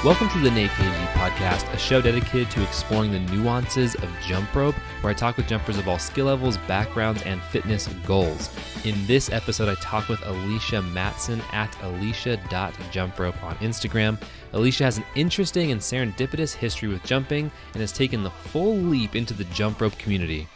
Welcome to the Nate KG podcast, a show dedicated to exploring the nuances of jump rope, where I talk with jumpers of all skill levels, backgrounds, and fitness goals. In this episode, I talk with Alysia Mattson at alysia.jumprope on Instagram. Alysia has an interesting and serendipitous history with jumping and has taken the full leap into the jump rope community.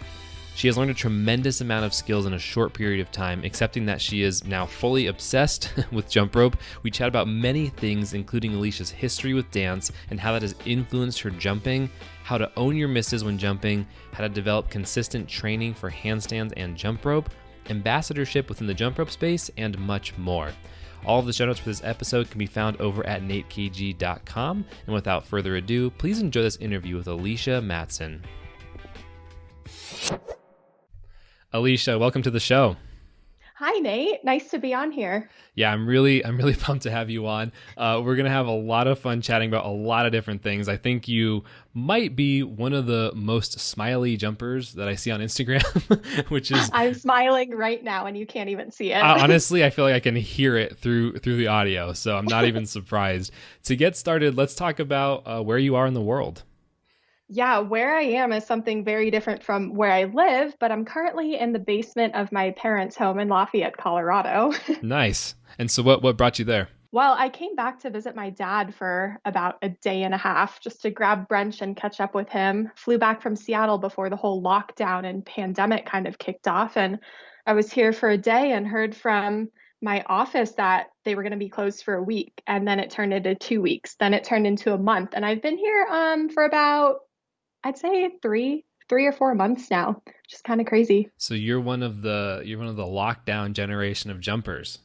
She has learned a tremendous amount of skills in a short period of time, accepting that she is now fully obsessed with jump rope. We chat about many things, including Alysia's history with dance and how that has influenced her jumping, how to own your misses when jumping, how to develop consistent training for handstands and jump rope, ambassadorship within the jump rope space, and much more. All of the show notes for this episode can be found over at natekg.com. And without further ado, please enjoy this interview with Alysia Mattson. Alysia, welcome to the show. Hi, Nate. Nice to be on here. Yeah, I'm really pumped to have you on. We're going to have a lot of fun chatting about a lot of different things. I think you might be one of the most smiley jumpers that I see on Instagram, which is... I'm smiling right now and you can't even see it. Honestly, I feel like I can hear it through the audio, so I'm not even surprised. To get started, let's talk about where you are in the world. Yeah, where I am is something very different from where I live, but I'm currently in the basement of my parents' home in Lafayette, Colorado. Nice. And so what brought you there? Well, I came back to visit my dad for about a day and a half just to grab brunch and catch up with him. Flew back from Seattle before the whole lockdown and pandemic kind of kicked off. And I was here for a day and heard from my office that they were going to be closed for a week. And then it turned into 2 weeks. Then it turned into a month. And I've been here for about, I'd say three or 4 months now, which is kind of crazy. So you're one of the lockdown generation of jumpers.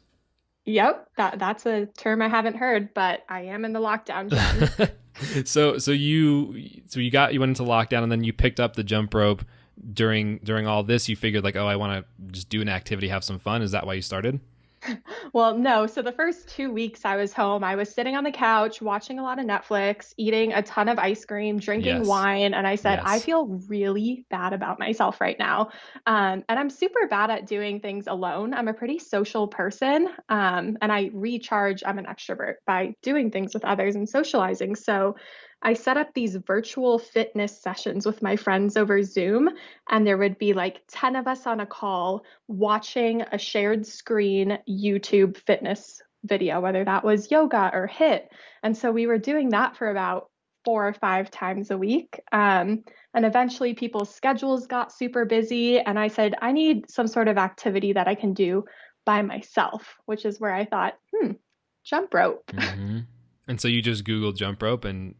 Yep, that's a term I haven't heard, but I am in the lockdown gen. So you went into lockdown and then you picked up the jump rope during all this. You figured like, oh, I want to just do an activity, have some fun. Is that why you started? Well, no. So the first 2 weeks I was home, I was sitting on the couch, watching a lot of Netflix, eating a ton of ice cream, drinking wine. And I said, I feel really bad about myself right now. And I'm super bad at doing things alone. I'm a pretty social person. And I recharge, I'm an extrovert by doing things with others and socializing. So I set up these virtual fitness sessions with my friends over Zoom, and there would be like 10 of us on a call watching a shared screen YouTube fitness video, whether that was yoga or HIIT. And so we were doing that for about 4 or 5 times a week. And eventually people's schedules got super busy. And I said, I need some sort of activity that I can do by myself, which is where I thought, jump rope. Mm-hmm. And so you just Googled jump rope and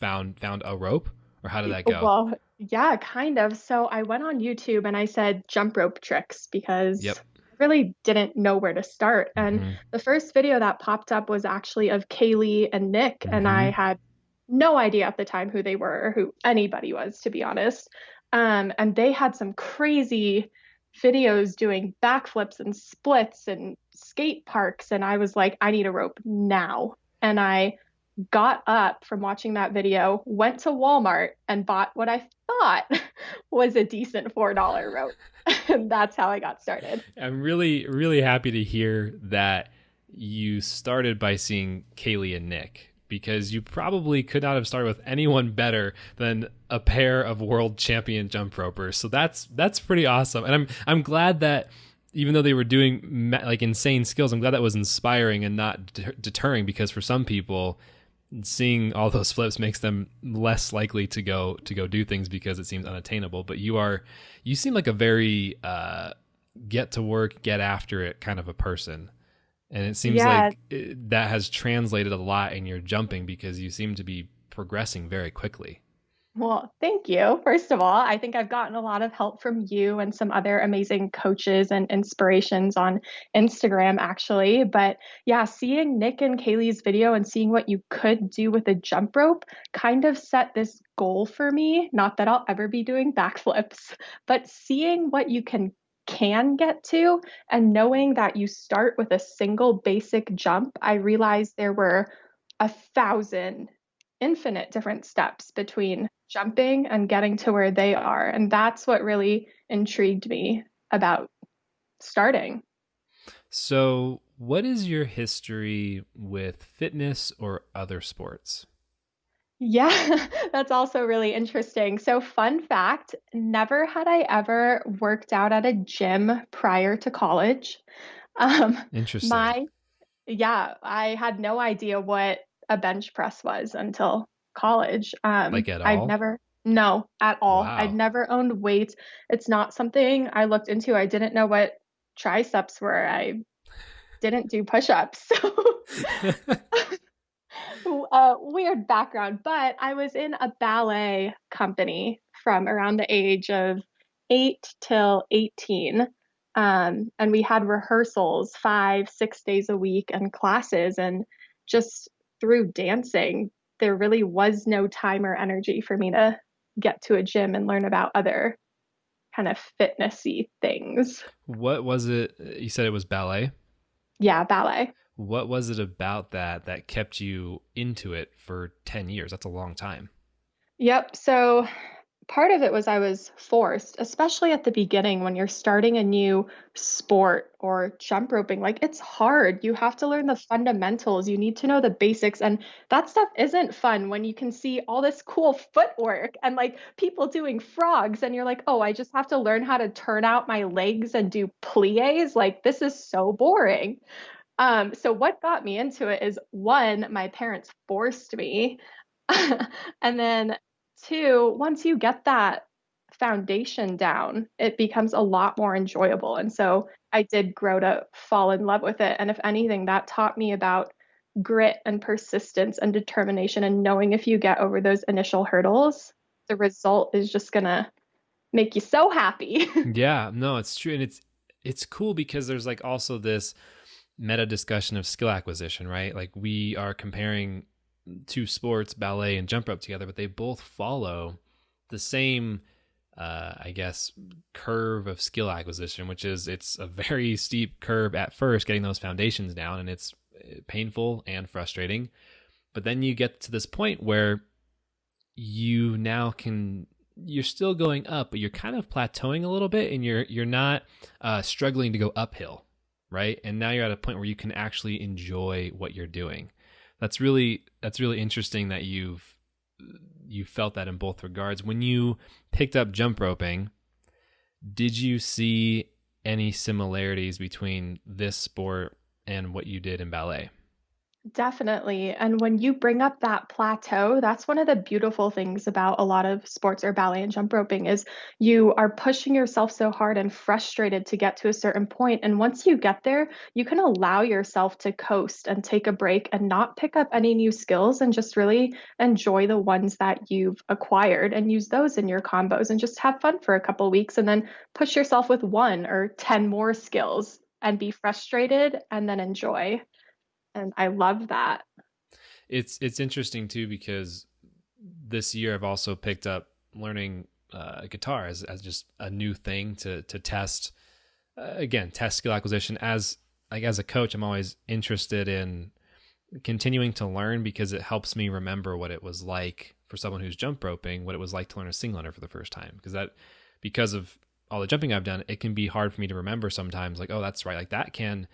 found a rope, or how did that go? Well, yeah, kind of. So I went on YouTube and I said jump rope tricks because I really didn't know where to start. And the first video that popped up was actually of Kaylee and Nick. And I had no idea at the time who they were or who anybody was, to be honest. And they had some crazy videos doing backflips and splits and skate parks. And I was like, I need a rope now. And I got up from watching that video, went to Walmart and bought what I thought was a decent $4 rope. And that's how I got started. I'm really, really happy to hear that you started by seeing Kaylee and Nick, because you probably could not have started with anyone better than a pair of world champion jump ropers. So that's pretty awesome. And I'm glad that even though they were doing like insane skills, I'm glad that was inspiring and not deterring, because for some people, seeing all those flips makes them less likely to go do things because it seems unattainable. But you seem like a very get to work, get after it kind of a person. And it seems like that has translated a lot in your jumping, because you seem to be progressing very quickly. Well, thank you. First of all, I think I've gotten a lot of help from you and some other amazing coaches and inspirations on Instagram, actually. But yeah, seeing Nick and Kaylee's video and seeing what you could do with a jump rope kind of set this goal for me. Not that I'll ever be doing backflips, but seeing what you can get to and knowing that you start with a single basic jump, I realized there were 1,000 infinite different steps between jumping and getting to where they are. And that's what really intrigued me about starting. So What is your history with fitness or other sports? Yeah, that's also really interesting. So, fun fact, never had I ever worked out at a gym prior to college. Um, Interesting. my, yeah, I had no idea what a bench press was until college. Like at I've all? never, no, at all. I'd Wow. never owned weights. It's not something I looked into. I didn't know what triceps were. I didn't do push-ups. So, weird background, but I was in a ballet company from around the age of 8 till 18. And we had rehearsals 5, 6 days a week and classes. And just through dancing, there really was no time or energy for me to get to a gym and learn about other kind of fitnessy things. What was it? You said it was ballet. Yeah, ballet. What was it about that kept you into it for 10 years? That's a long time. Yep. So part of it was I was forced, especially at the beginning when you're starting a new sport or jump roping. Like it's hard. You have to learn the fundamentals. You need to know the basics. And that stuff isn't fun when you can see all this cool footwork and like people doing frogs. And you're like, oh, I just have to learn how to turn out my legs and do plies. Like this is so boring. So what got me into it is one, my parents forced me. And then two, once you get that foundation down, it becomes a lot more enjoyable. And so I did grow to fall in love with it. And if anything, that taught me about grit and persistence and determination and knowing if you get over those initial hurdles, the result is just gonna make you so happy. Yeah, no, it's true. And it's cool because there's like also this meta discussion of skill acquisition, right? Like we are comparing two sports, ballet and jump rope together, but they both follow the same I guess curve of skill acquisition, which is it's a very steep curve at first getting those foundations down, and it's painful and frustrating. But then you get to this point where you now can you're still going up, but you're kind of plateauing a little bit, and you're not struggling to go uphill, right? And now you're at a point where you can actually enjoy what you're doing. That's really interesting that you felt that in both regards. When you picked up jump roping, did you see any similarities between this sport and what you did in ballet? Definitely. And when you bring up that plateau, that's one of the beautiful things about a lot of sports or ballet and jump roping is you are pushing yourself so hard and frustrated to get to a certain point. And once you get there, you can allow yourself to coast and take a break and not pick up any new skills and just really enjoy the ones that you've acquired and use those in your combos and just have fun for a couple weeks and then push yourself with one or 10 more skills and be frustrated and then enjoy. And I love that. It's interesting too because this year I've also picked up learning guitar as just a new thing to test again test skill acquisition. As a coach, I'm always interested in continuing to learn because it helps me remember what it was like for someone who's jump roping, what it was like to learn a singleter for the first time. Because of all the jumping I've done, it can be hard for me to remember sometimes. Like, oh, that's right. Like that can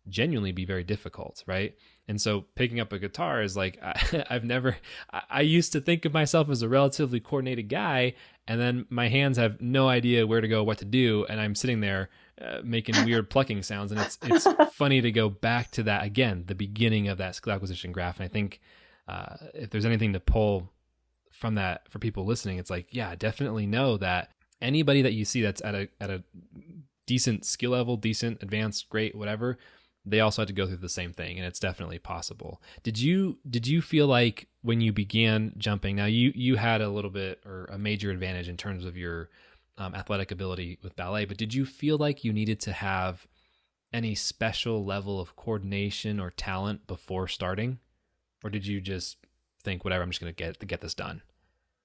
genuinely be very difficult, right? And so picking up a guitar is like I used to think of myself as a relatively coordinated guy, and then my hands have no idea where to go, what to do, and I'm sitting there making weird plucking sounds, and it's funny to go back to that again, the beginning of that skill acquisition graph. And I think if there's anything to pull from that for people listening, it's like, yeah, definitely know that anybody that you see that's at a decent skill level, decent, advanced, great, whatever, they also had to go through the same thing, and it's definitely possible. Did you feel like when you began jumping, now you had a little bit or a major advantage in terms of your athletic ability with ballet, but did you feel like you needed to have any special level of coordination or talent before starting, or did you just think, whatever, I'm just going to get this done?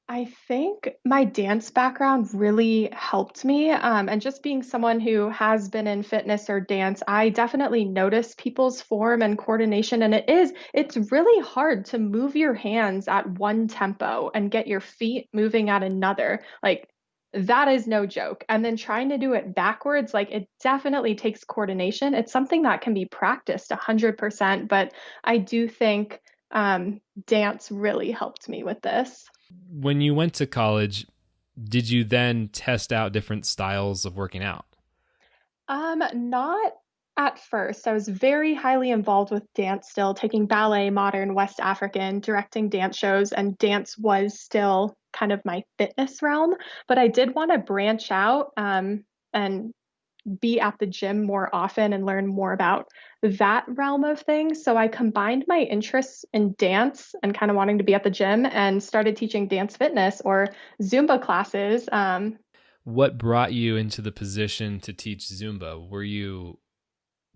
I think my dance background really helped me. And just being someone who has been in fitness or dance, I definitely notice people's form and coordination. And it's really hard to move your hands at one tempo and get your feet moving at another. Like That is no joke. And then trying to do it backwards, like it definitely takes coordination. It's something that can be practiced 100%, but I do think dance really helped me with this. When you went to college, did you then test out different styles of working out? Not at first. I was very highly involved with dance still, taking ballet, modern, West African, directing dance shows, and dance was still kind of my fitness realm. But I did want to branch out and be at the gym more often and learn more about that realm of things. So I combined my interests in dance and kind of wanting to be at the gym and started teaching dance fitness or Zumba classes. What brought you into the position to teach Zumba? Were you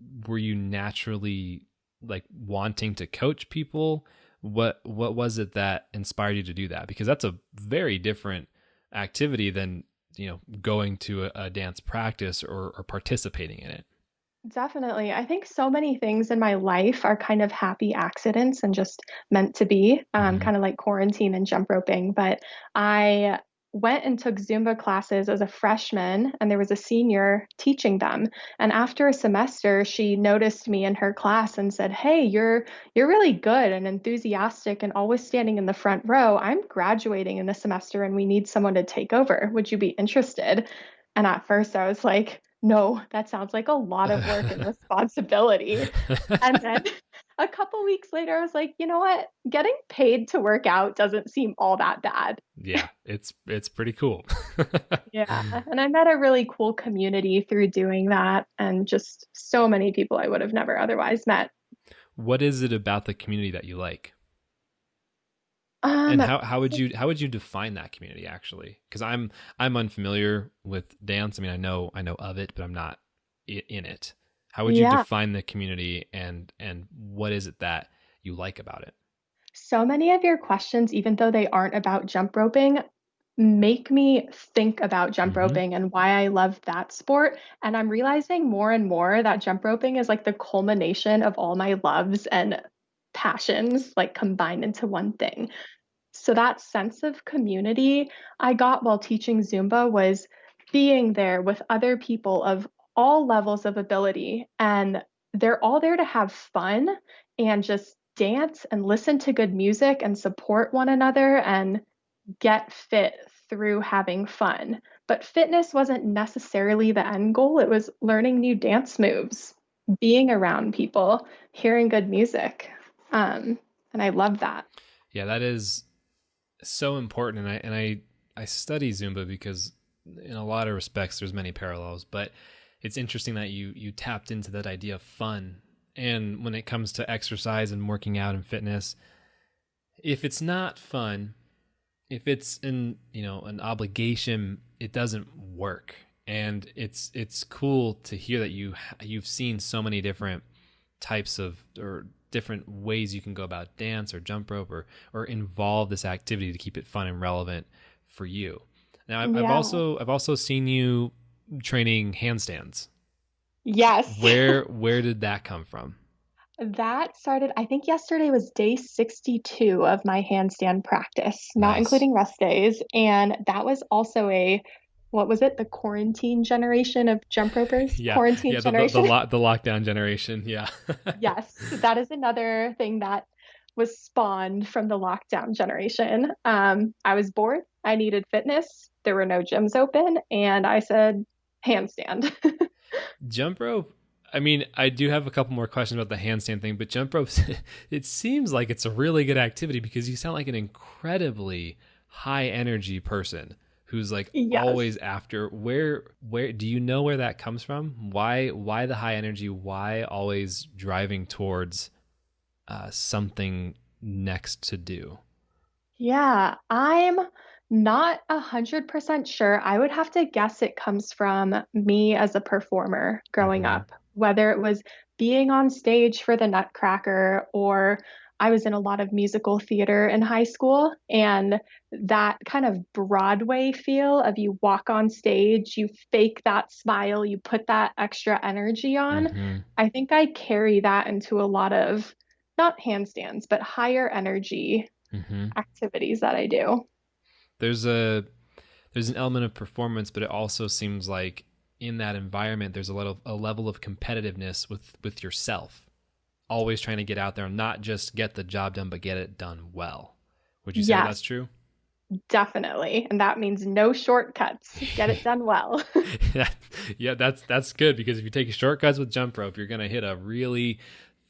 naturally like wanting to coach people? What was it that inspired you to do that? Because that's a very different activity than, going to a dance practice or participating in it. Definitely. I think so many things in my life are kind of happy accidents and just meant to be, Hmm. kind of like quarantine and jump roping. But I went and took Zumba classes as a freshman, and there was a senior teaching them. And after a semester, she noticed me in her class and said, "Hey, you're really good and enthusiastic and always standing in the front row. I'm graduating in the semester and we need someone to take over. Would you be interested?" And at first I was like, no, that sounds like a lot of work and responsibility. And then a couple weeks later, I was like, you know what? Getting paid to work out doesn't seem all that bad. Yeah, it's pretty cool. Yeah. And I met a really cool community through doing that, and just so many people I would have never otherwise met. What is it about the community that you like? And Um, how would you define that community actually? Because I'm unfamiliar with dance. I mean, I know of it, but I'm not in it. How would you yeah. define the community, and what is it that you like about it? So many of your questions, even though they aren't about jump roping, make me think about jump Hmm. roping and why I love that sport. And I'm realizing more and more that jump roping is like the culmination of all my loves and passions, like combined into one thing. So that sense of community I got while teaching Zumba was being there with other people of all levels of ability. And they're all there to have fun and just dance and listen to good music and support one another and get fit through having fun. But fitness wasn't necessarily the end goal, it was learning new dance moves, being around people, hearing good music. And I love that. Yeah, that is so important, and I study Zumba because in a lot of respects there's many parallels, but it's interesting that you tapped into that idea of fun. And when it comes to exercise and working out and fitness, if it's not fun, if it's an obligation, it doesn't work. And it's cool to hear that you've seen so many different types of, or different ways you can go about dance or jump rope, or involve this activity to keep it fun and relevant for you. Now, I've Yeah. also seen you training handstands. Yes. Where did that come from? That started, I think yesterday was day 62 of my handstand practice, not Nice. including rest days. And that was also what was it? The quarantine generation of jump ropers? Yeah, Quarantine yeah. The generation? the lockdown generation. Yeah. Yes, that is another thing that was spawned from the lockdown generation. I was bored. I needed fitness. There were no gyms open. And I said, handstand. Jump rope. I mean, I do have a couple more questions about the handstand thing, but jump rope, it seems like it's a really good activity because you sound like an incredibly high energy person who's like Yes. always after. Where do you know where that comes from? Why the high energy? Why always driving towards something next to do? Yeah, I'm not 100% sure. I would have to guess it comes from me as a performer growing Hmm. up, whether it was being on stage for the Nutcracker or I was in a lot of musical theater in high school. And that kind of Broadway feel of you walk on stage, you fake that smile, you put that extra energy on. Hmm. I think I carry that into a lot of not handstands, but higher energy Hmm. activities that I do. There's a there's an element of performance, but it also seems like in that environment, there's a level of competitiveness with yourself, always trying to get out there and not just get the job done, but get it done well. Would you say Yes, that's true? definitely. And that means no shortcuts. Get it done well. Yeah, that's good, because if you take shortcuts with jump rope, you're going to hit a really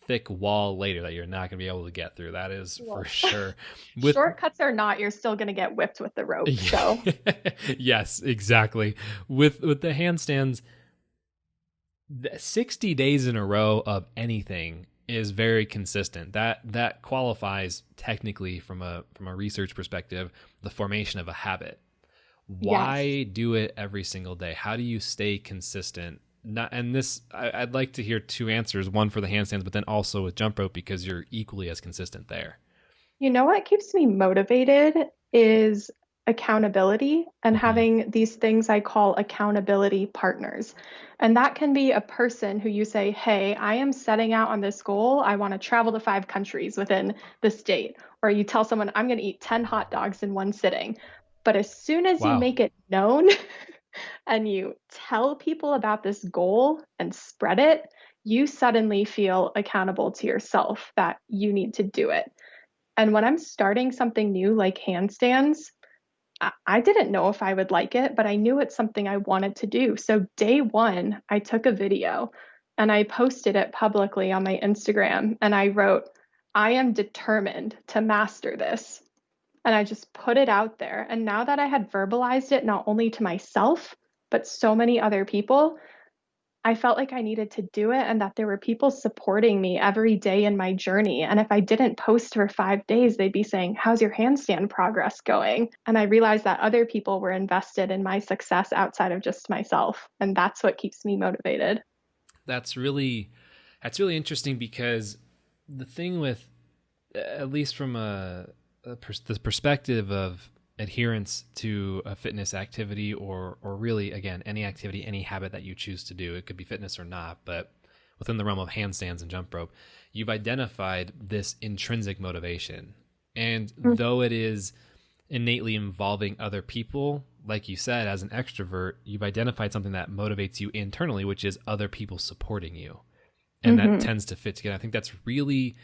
thick wall later that you're not going to be able to get through. That is for sure. Shortcuts or not, you're still going to get whipped with the rope. So yes, exactly. With the handstands, 60 days in a row of anything is very consistent. That qualifies technically from a research perspective, the formation of a habit. Why do it every single day? How do you stay consistent? I'd like to hear two answers, one for the handstands, but then also with jump rope, because you're equally as consistent there. You know what keeps me motivated is accountability and having these things I call accountability partners. And that can be a person who you say, hey, I am setting out on this goal. I want to travel to 5 countries within the state. Or you tell someone, I'm going to eat 10 hot dogs in one sitting. But as soon as you make it known and you tell people about this goal and spread it, you suddenly feel accountable to yourself that you need to do it. And when I'm starting something new like handstands, I didn't know if I would like it, but I knew it's something I wanted to do. So day one, I took a video and I posted it publicly on my Instagram. And I wrote, I am determined to master this. And I just put it out there. And now that I had verbalized it, not only to myself, but so many other people, I felt like I needed to do it and that there were people supporting me every day in my journey. And if I didn't post for 5 days, they'd be saying, how's your handstand progress going? And I realized that other people were invested in my success outside of just myself. And that's what keeps me motivated. That's really interesting, because the thing with, at least from the perspective of adherence to a fitness activity, or really, again, any activity, any habit that you choose to do, it could be fitness or not, but within the realm of handstands and jump rope, you've identified this intrinsic motivation. And though it is innately involving other people, like you said, as an extrovert, you've identified something that motivates you internally, which is other people supporting you. And that tends to fit together. I think that's really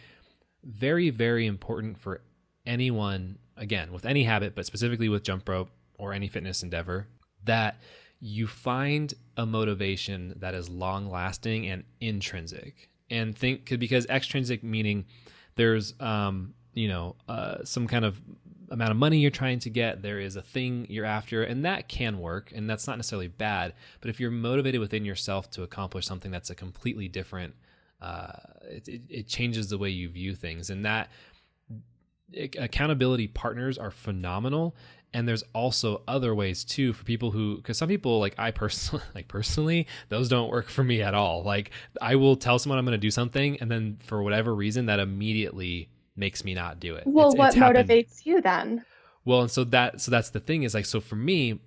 very, very important for anyone, again, with any habit, but specifically with jump rope or any fitness endeavor, that you find a motivation that is long lasting and intrinsic. And because extrinsic meaning there's, some kind of amount of money you're trying to get, there is a thing you're after, and that can work, and that's not necessarily bad. But if you're motivated within yourself to accomplish something that's a completely different, it changes the way you view things. And that accountability partners are phenomenal. And there's also other ways too for people because some people, like I personally, those don't work for me at all. Like, I will tell someone I'm going to do something, and then for whatever reason, that immediately makes me not do it. Well, what motivates you then? Well, and so that's the thing is, like, so for me,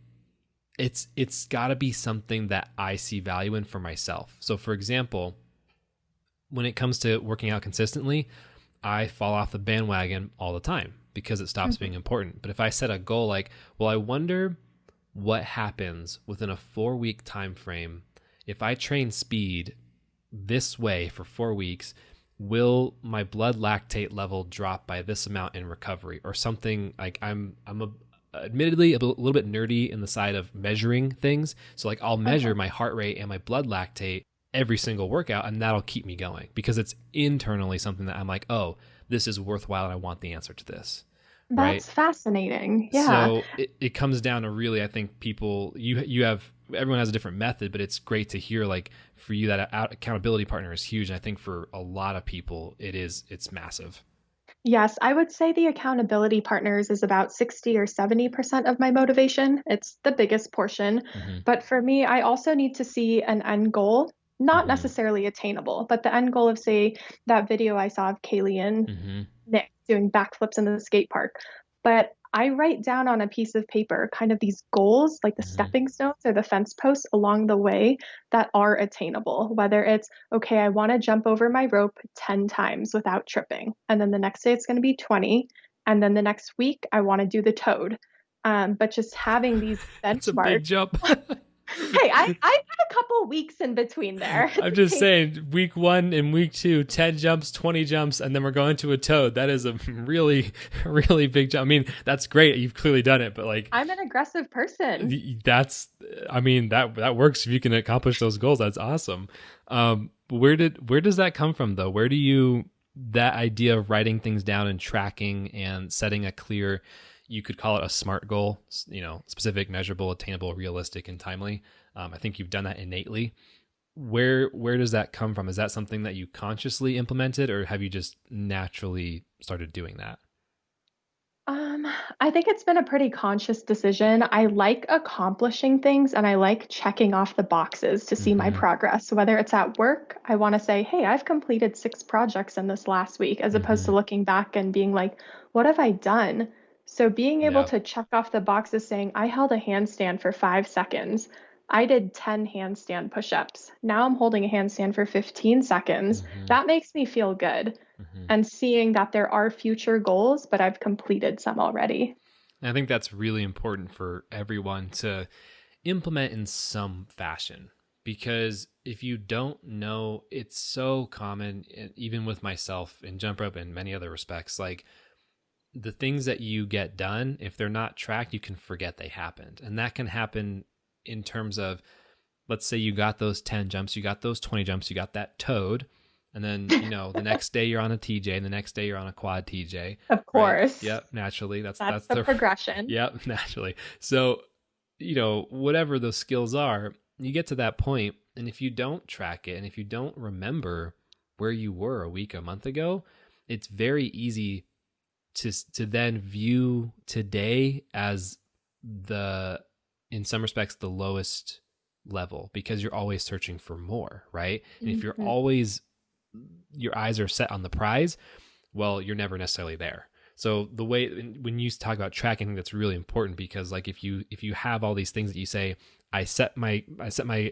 it's got to be something that I see value in for myself. So for example, when it comes to working out consistently, I fall off the bandwagon all the time because it stops being important. But if I set a goal like, well, I wonder what happens within a 4-week time frame if I train speed this way for 4 weeks, will my blood lactate level drop by this amount in recovery, or something? Like, I'm admittedly a little bit nerdy in the side of measuring things. So like, I'll measure my heart rate and my blood lactate every single workout, and that'll keep me going because it's internally something that I'm like, oh, this is worthwhile and I want the answer to this. That's fascinating. Yeah. So it comes down to, really, I think everyone has a different method, but it's great to hear, like, for you, that accountability partner is huge. And I think for a lot of people, it's massive. Yes, I would say the accountability partners is about 60 or 70% of my motivation. It's the biggest portion. But for me, I also need to see an end goal, not necessarily attainable, but the end goal of, say, that video I saw of Kaylee and Nick doing backflips in the skate park. But I write down on a piece of paper kind of these goals, like the stepping stones or the fence posts along the way that are attainable, whether it's, okay, I want to jump over my rope 10 times without tripping. And then the next day it's going to be 20. And then the next week I want to do the toad. But just having these It's a big benchmarks. jump. Hey, I've had a couple weeks in between there. I'm just saying, week 1 and week 2, 10 jumps, 20 jumps, and then we're going to a toad. That is a really, really big jump. I mean, that's great. You've clearly done it, but like, I'm an aggressive person. that works if you can accomplish those goals. That's awesome. Where does that come from though? That idea of writing things down and tracking and setting a clear, you could call it a SMART goal, specific, measurable, attainable, realistic, and timely. I think you've done that innately. Where does that come from? Is that something that you consciously implemented, or have you just naturally started doing that? I think it's been a pretty conscious decision. I like accomplishing things and I like checking off the boxes to see my Mm-hmm. progress. So whether it's at work, I want to say, hey, I've completed 6 projects in this last week, as opposed to Mm-hmm. looking back and being like, what have I done? So being able Yeah. to check off the boxes saying, I held a handstand for 5 seconds. I did 10 handstand push-ups. Now I'm holding a handstand for 15 seconds. Mm-hmm. That makes me feel good, Mm-hmm. and seeing that there are future goals, but I've completed some already. And I think that's really important for everyone to implement in some fashion, because if you don't know, it's so common, even with myself in jump rope and many other respects, like the things that you get done, if they're not tracked, you can forget they happened. And that can happen in terms of, let's say you got those 10 jumps, you got those 20 jumps, you got that toad. And then, the next day you're on a TJ, and the next day you're on a quad TJ, Of right? course. Yep. Naturally. That's That's the the, progression. yep. Naturally. So, whatever those skills are, you get to that point, and if you don't track it, and if you don't remember where you were a week, a month ago, it's very easy to then view today as in some respects, the lowest level, because you're always searching for more, right? And if you're Mhm. always, your eyes are set on the prize, well, you're never necessarily there. So the way, when you talk about tracking, I think that's really important, because like if you have all these things that you say, I set my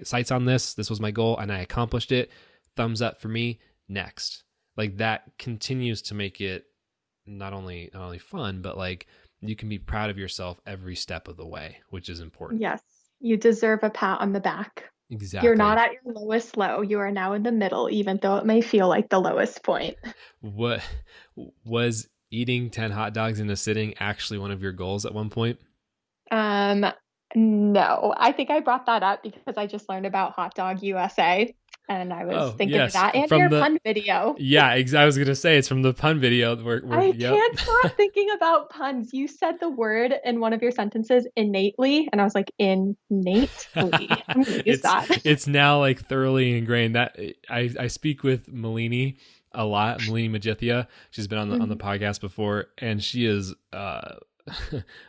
sights on this was my goal and I accomplished it, thumbs up for me, next. Like that continues to make it not only fun, but like you can be proud of yourself every step of the way, which is important. Yes, you deserve a pat on the back. You're not Exactly. at your lowest low. You are now in the middle, even though it may feel like the lowest point. What was eating 10 hot dogs in a sitting actually one of your goals at one point? Um, no, I think I brought that up because I just learned about Hot Dog USA, and I was Oh, thinking of yes. that and From your the, pun video. yeah, I was going to say it's from the pun video where, I yep. can't stop thinking about puns. You said the word in one of your sentences, innately, and I was like, innately. I'm gonna use it's that. it's now like thoroughly ingrained. That I speak with Malini a lot, Malini Majithia. She's been on the podcast before, and she is a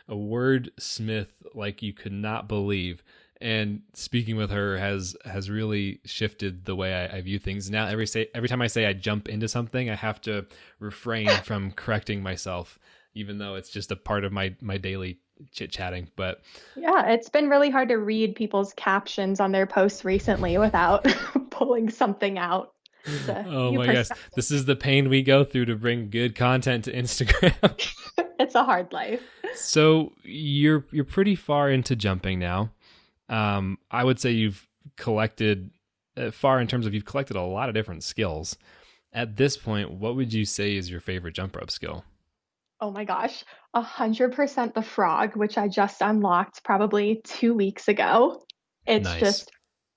wordsmith like you could not believe. And speaking with her has really shifted the way I view things. Now every time I say I jump into something, I have to refrain from correcting myself, even though it's just a part of my daily chit chatting. But Yeah, it's been really hard to read people's captions on their posts recently without pulling something out. It's a oh new my gosh, perspective. this is the pain we go through to bring good content to Instagram. It's a hard life. So you're pretty far into jumping now. I would say you've collected far in terms of you've collected a lot of different skills. At this point, what would you say is your favorite jump rope skill? Oh my gosh, 100% the frog, which I just unlocked probably 2 weeks ago. It's Nice. just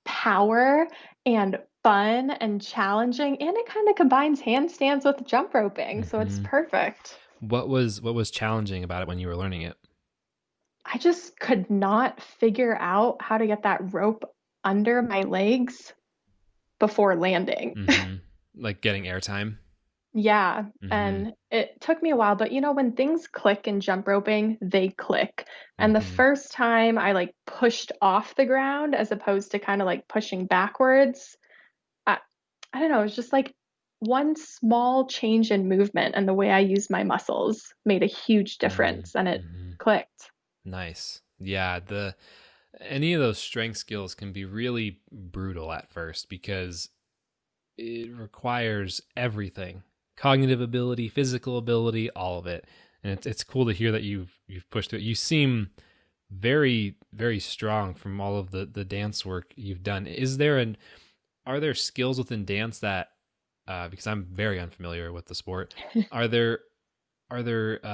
power and fun and challenging, and it kind of combines handstands with jump roping, so it's Hmm. perfect. What was challenging about it when you were learning it? I just could not figure out how to get that rope under my legs before landing. Hmm. Like getting airtime. Yeah, Hmm. and it took me a while, but when things click in jump roping, they click. And the Hmm. first time I like pushed off the ground as opposed to kind of like pushing backwards, I, I don't know, it was just like one small change in movement and the way I use my muscles made a huge difference and it Hmm. clicked. Nice. Yeah, the any of those strength skills can be really brutal at first, because it requires everything: cognitive ability, physical ability, all of it. And it's cool to hear that you've pushed it. You seem very, very strong from all of the dance work you've done. Are there skills within dance that, because I'm very unfamiliar with the sport, are there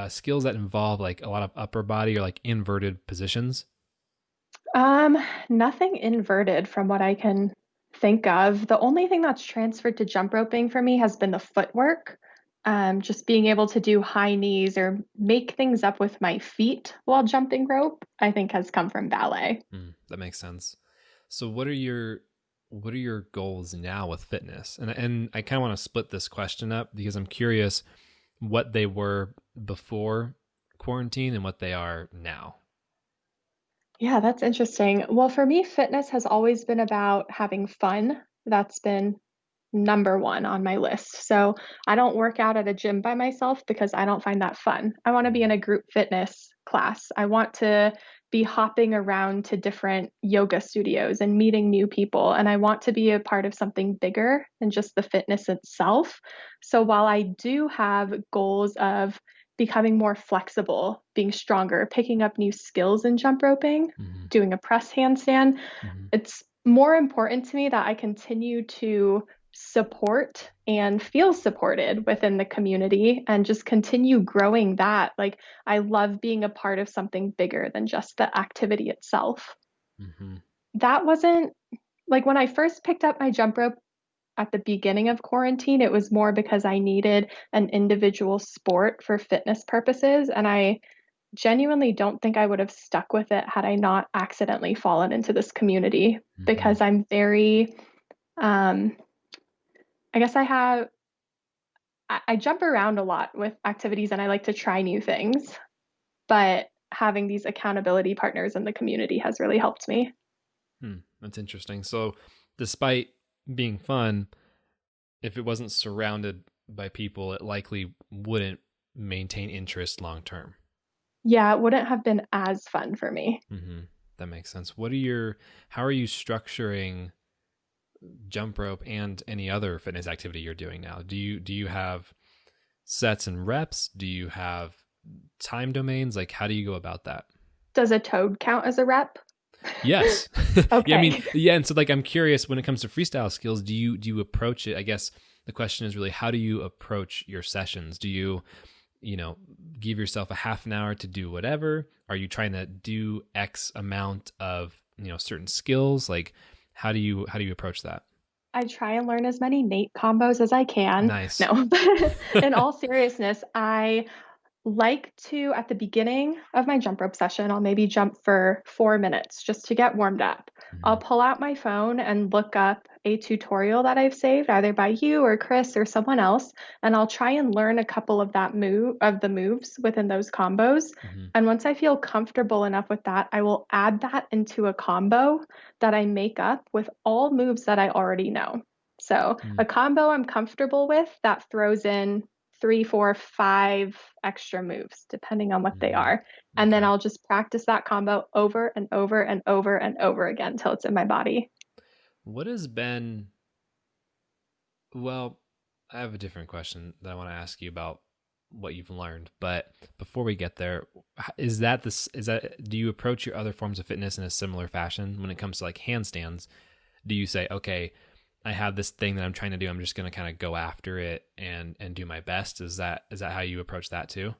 skills that involve like a lot of upper body or like inverted positions? Nothing inverted from what I can think of. The only thing that's transferred to jump roping for me has been the footwork. Just being able to do high knees or make things up with my feet while jumping rope, I think has come from ballet. That makes sense. So what are your goals now with fitness? And I kind of want to split this question up because I'm curious what they were before quarantine and what they are now. Yeah, that's interesting. Well, for me, fitness has always been about having fun. That's been number one on my list. So I don't work out at a gym by myself because I don't find that fun. I want to be in a group fitness class. I want to be hopping around to different yoga studios and meeting new people. And I want to be a part of something bigger than just the fitness itself. So while I do have goals of becoming more flexible, being stronger, picking up new skills in jump roping, doing a press handstand, it's more important to me that I continue to support and feel supported within the community and just continue growing that. Like, I love being a part of something bigger than just the activity itself. That wasn't like when I first picked up my jump rope at the beginning of quarantine, it was more because I needed an individual sport for fitness purposes. And I genuinely don't think I would have stuck with it had I not accidentally fallen into this community because I'm very, I guess I jump around a lot with activities and I like to try new things, but having these accountability partners in the community has really helped me. That's interesting. So despite being fun, if it wasn't surrounded by people, it likely wouldn't maintain interest long term. Yeah, it wouldn't have been as fun for me. That makes sense. How are you structuring jump rope and any other fitness activity you're doing now? Do you have sets and reps? Do you have time domains? Like, how do you go about that? Does a toad count as a rep? Yes. Okay. Yeah, I mean, yeah. And so like, I'm curious when it comes to freestyle skills, do you approach it? I guess the question is really, how do you approach your sessions? Do you give yourself a half an hour to do whatever? Are you trying to do X amount of, certain skills? Like, how do you approach that? I try and learn as many Nate combos as I can. Nice. No, in all seriousness, I like to, at the beginning of my jump rope session, I'll maybe jump for 4 minutes just to get warmed up. I'll pull out my phone and look up a tutorial that I've saved, either by you or Chris or someone else, and I'll try and learn a couple of the moves within those combos. And once I feel comfortable enough with that, I will add that into a combo that I make up with all moves that I already know. So a combo I'm comfortable with that throws in 3, 4, 5 extra moves, depending on what they are. And then I'll just practice that combo over and over and over and over again until it's in my body. What has been, well, I have a different question that I want to ask you about what you've learned. But before we get there, do you approach your other forms of fitness in a similar fashion when it comes to like handstands? Do you say, okay, I have this thing that I'm trying to do, I'm just going to kind of go after it and do my best? Is that how you approach that too?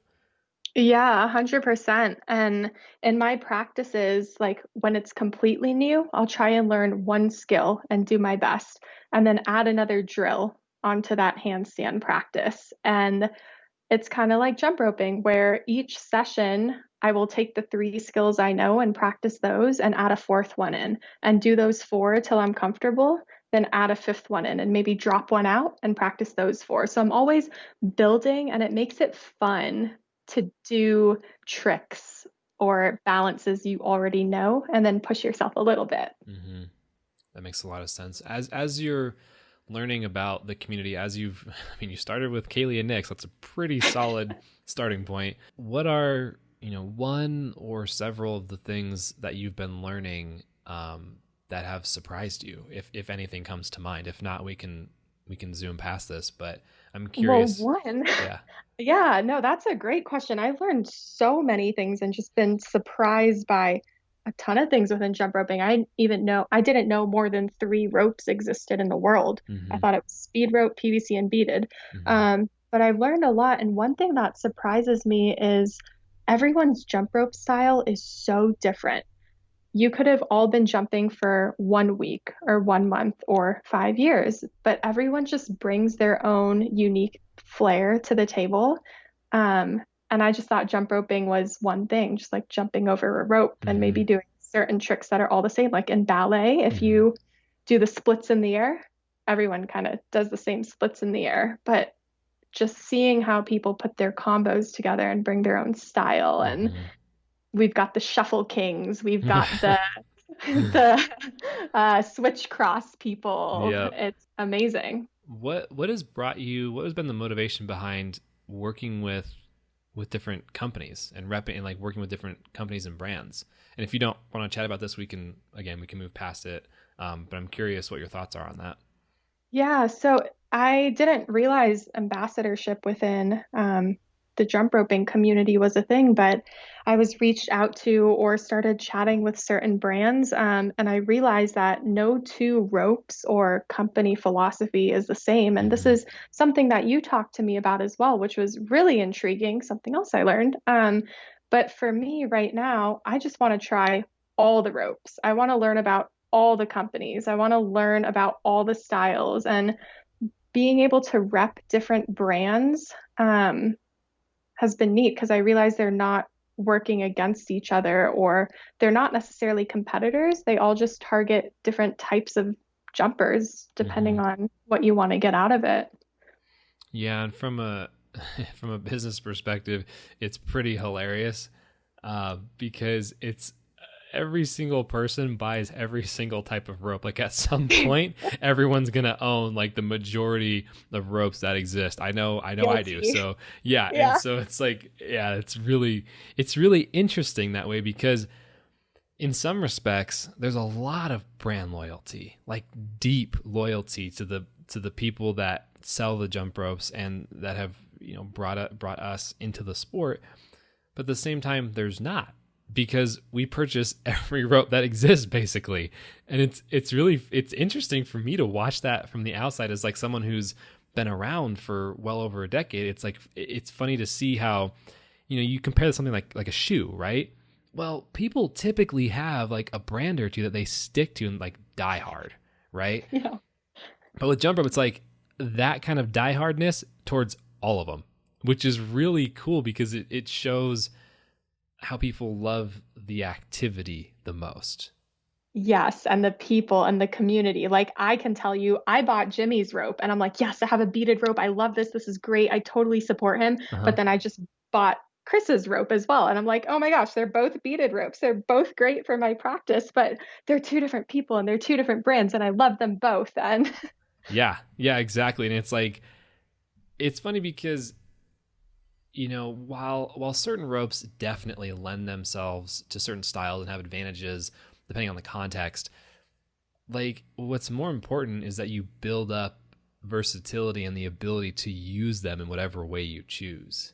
Yeah, 100%. And in my practices, like when it's completely new, I'll try and learn one skill and do my best, and then add another drill onto that handstand practice. And it's kind of like jump roping, where each session I will take the 3 skills I know and practice those and add a fourth one in and do those 4 till I'm comfortable, then add a fifth one in and maybe drop one out and practice those 4. So I'm always building, and it makes it fun to do tricks or balances you already know and then push yourself a little bit. That makes a lot of sense. As you're learning about the community, you started with Kaylee and Nick, so that's a pretty solid starting point. What are, one or several of the things that you've been learning that have surprised you, if anything comes to mind? If not, we can zoom past this, but I'm curious. Well, one, Yeah. Yeah, no, that's a great question. I've learned so many things and just been surprised by a ton of things within jump roping. I didn't know more than three ropes existed in the world. I Mm-hmm. thought it was speed rope, PVC, and beaded. Mm-hmm. But I've learned a lot. And one thing that surprises me is everyone's jump rope style is so different. You could have all been jumping for 1 week or 1 month or 5 years, but everyone just brings their own unique flair to the table. And I just thought jump roping was one thing, just like jumping over a rope and Mm-hmm. maybe doing certain tricks that are all the same. Like in ballet, if Mm-hmm. you do the splits in the air, everyone kind of does the same splits in the air. But just seeing how people put their combos together and bring their own style, and Mm-hmm. we've got the shuffle kings, we've got the switch cross people. Yep. It's amazing. What has brought you? What has been the motivation behind working with different companies and repping and like working with different companies and brands? And if you don't want to chat about this, we can move past it. But I'm curious what your thoughts are on that. Yeah, so I didn't realize ambassadorship within the jump roping community was a thing, but I was reached out to or started chatting with certain brands, and I realized that no two ropes or company philosophy is the same. And this Mm-hmm. is something that you talked to me about as well, which was really intriguing, something else I learned. But for me right now, I just want to try all the ropes. I want to learn about all the companies. I want to learn about all the styles, and being able to rep different brands has been neat because I realize they're not working against each other, or they're not necessarily competitors. They all just target different types of jumpers Mm-hmm. depending on what you want to get out of it. Yeah, and from a from a business perspective, it's pretty hilarious because it's every single person buys every single type of rope. Like at some point, everyone's gonna own like the majority of ropes that exist. I do. Guilty. So yeah, and Yeah. so it's like it's really interesting that way because in some respects, there's a lot of brand loyalty, like deep loyalty to the people that sell the jump ropes and that have brought us into the sport. But at the same time, there's not because we purchase every rope that exists basically, and it's interesting for me to watch that from the outside as like someone who's been around for well over a decade. It's like it's funny to see how you compare something like a shoe, right? Well, people typically have like a brand or two that they stick to and like die hard, right? Yeah. But with jump rope, it's like that kind of diehardness towards all of them, which is really cool because it shows how people love the activity the most. Yes, and the people and the community. Like I can tell you, I bought Jimmy's rope and I'm like, yes, I have a beaded rope. I love this. This is great. I totally support him. Uh-huh. But then I just bought Chris's rope as well. And I'm like, oh my gosh, they're both beaded ropes. They're both great for my practice, but they're two different people and they're two different brands and I love them both. And Yeah, yeah, exactly. And it's like it's funny because while certain ropes definitely lend themselves to certain styles and have advantages depending on the context, like what's more important is that you build up versatility and the ability to use them in whatever way you choose,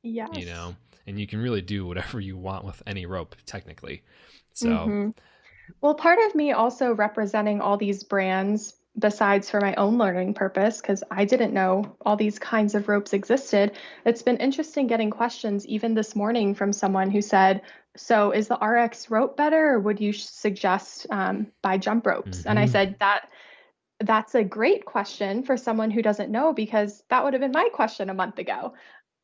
you yes. know, and you can really do whatever you want with any rope technically. So, Hmm. Well, part of me also representing all these brands, besides for my own learning purpose, because I didn't know all these kinds of ropes existed, it's been interesting getting questions even this morning from someone who said, so is the RX rope better, or would you suggest buy jump ropes? And I mm-hmm. said, that's a great question for someone who doesn't know, because that would have been my question a month ago.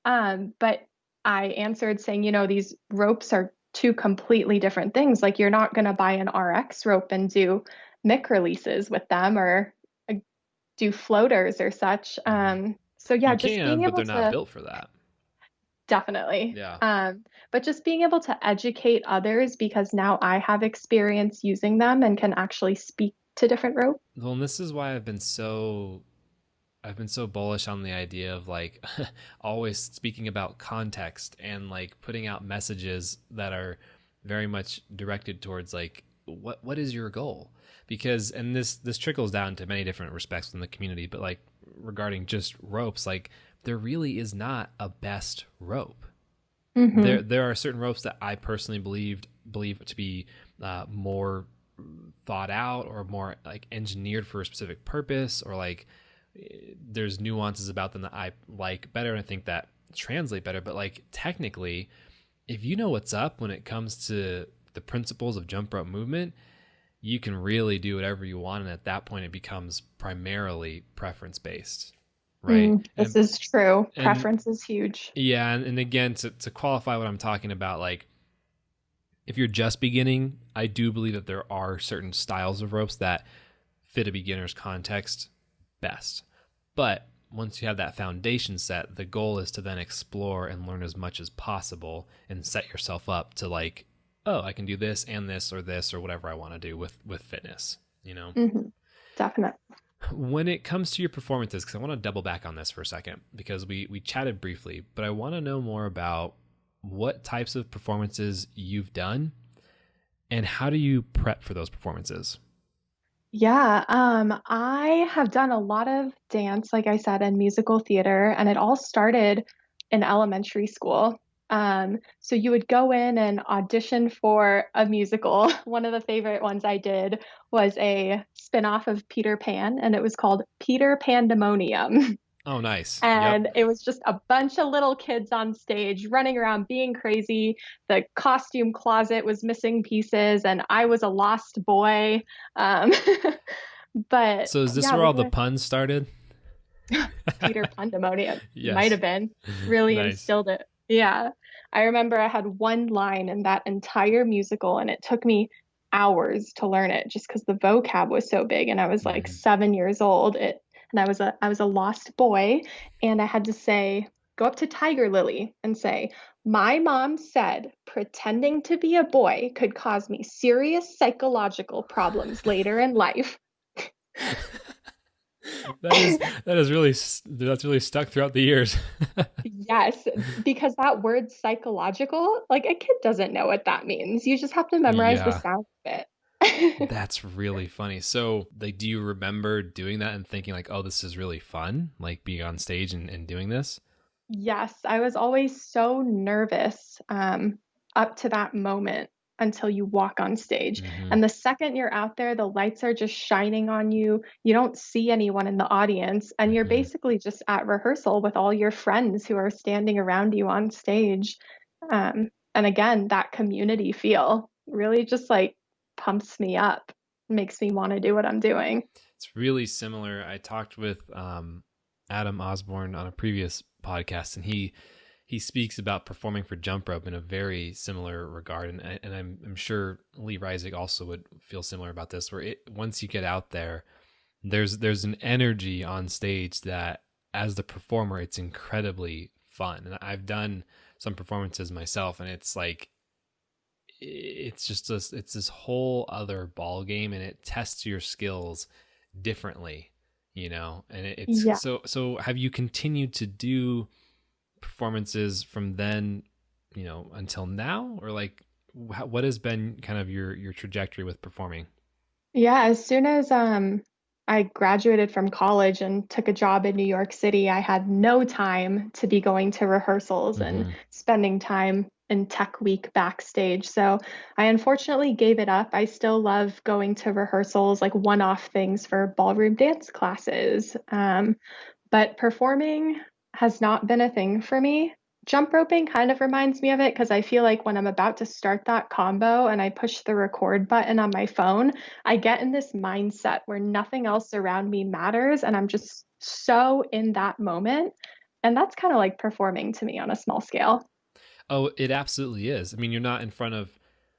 But I answered saying, these ropes are two completely different things. Like you're not going to buy an RX rope and do mic releases with them, or do floaters or such. So yeah, You just can, being but able they're not to built for that. definitely, Yeah. but just being able to educate others because now I have experience using them and can actually speak to different ropes. Well, and this is why I've been so bullish on the idea of like always speaking about context and like putting out messages that are very much directed towards like what is your goal? Because and this trickles down to many different respects in the community, but like regarding just ropes, like there really is not a best rope. Mm-hmm. There are certain ropes that I personally believe to be more thought out or more like engineered for a specific purpose, or like there's nuances about them that I like better and I think that translate better. But like technically, if you know what's up when it comes to the principles of jump rope movement, you can really do whatever you want, and at that point it becomes primarily preference based, right? This is true. Preference is huge. Yeah, and again, to qualify what I'm talking about, like if you're just beginning, I do believe that there are certain styles of ropes that fit a beginner's context best. But once you have that foundation set, the goal is to then explore and learn as much as possible and set yourself up to like, oh, I can do this and this or whatever I want to do with fitness, you know? Mm-hmm. Definitely. When it comes to your performances, because I want to double back on this for a second, because we chatted briefly, but I want to know more about what types of performances you've done and how do you prep for those performances? Yeah, I have done a lot of dance, like I said, and musical theater, and it all started in elementary school. So you would go in and audition for a musical. One of the favorite ones I did was a spin-off of Peter Pan, and it was called Peter Pandemonium. Oh, nice. Yep. And it was just a bunch of little kids on stage running around being crazy. The costume closet was missing pieces, and I was a lost boy. Um, but So is this yeah, where all the puns started? Peter Pandemonium might Yes. have been really Nice. instilled it. Yeah. I remember I had one line in that entire musical, and it took me hours to learn it just because the vocab was so big. And I was like Mm-hmm. 7 years old. And I was a lost boy, and I had to say, go up to Tiger Lily and say, my mom said pretending to be a boy could cause me serious psychological problems later in life. That's really stuck throughout the years. Yes, because that word psychological, like a kid doesn't know what that means. You just have to memorize the Yeah, sound of it. that's really funny. So, like, do you remember doing that and thinking like, "Oh, this is really fun," like being on stage and doing this? Yes, I was always so nervous up to that moment until you walk on stage. Mm-hmm. And the second you're out there, the lights are just shining on you. You don't see anyone in the audience, and you're Mm-hmm. basically just at rehearsal with all your friends who are standing around you on stage. And again, that community feel really just like pumps me up, makes me want to do what I'm doing. It's really similar. I talked with Adam Osborne on a previous podcast, and he speaks about performing for jump rope in a very similar regard, and I'm sure Lee Reisig also would feel similar about this. Where once you get out there, there's an energy on stage that, as the performer, it's incredibly fun. And I've done some performances myself, and it's like it's this whole other ball game, and it tests your skills differently, you know. And it's Yeah. so have you continued to do performances from then, you know, until now, or like what has been kind of your trajectory with performing? Yeah, as soon as I graduated from college and took a job in New York City, I had no time to be going to rehearsals and Mm-hmm. spending time in Tech Week backstage. So I unfortunately gave it up. I still love going to rehearsals, like one-off things for ballroom dance classes. But performing has not been a thing for me. Jump roping kind of reminds me of it because I feel like when I'm about to start that combo and I push the record button on my phone, I get in this mindset where nothing else around me matters and I'm just so in that moment. And that's kind of like performing to me on a small scale. Oh, it absolutely is. I mean, you're not in front of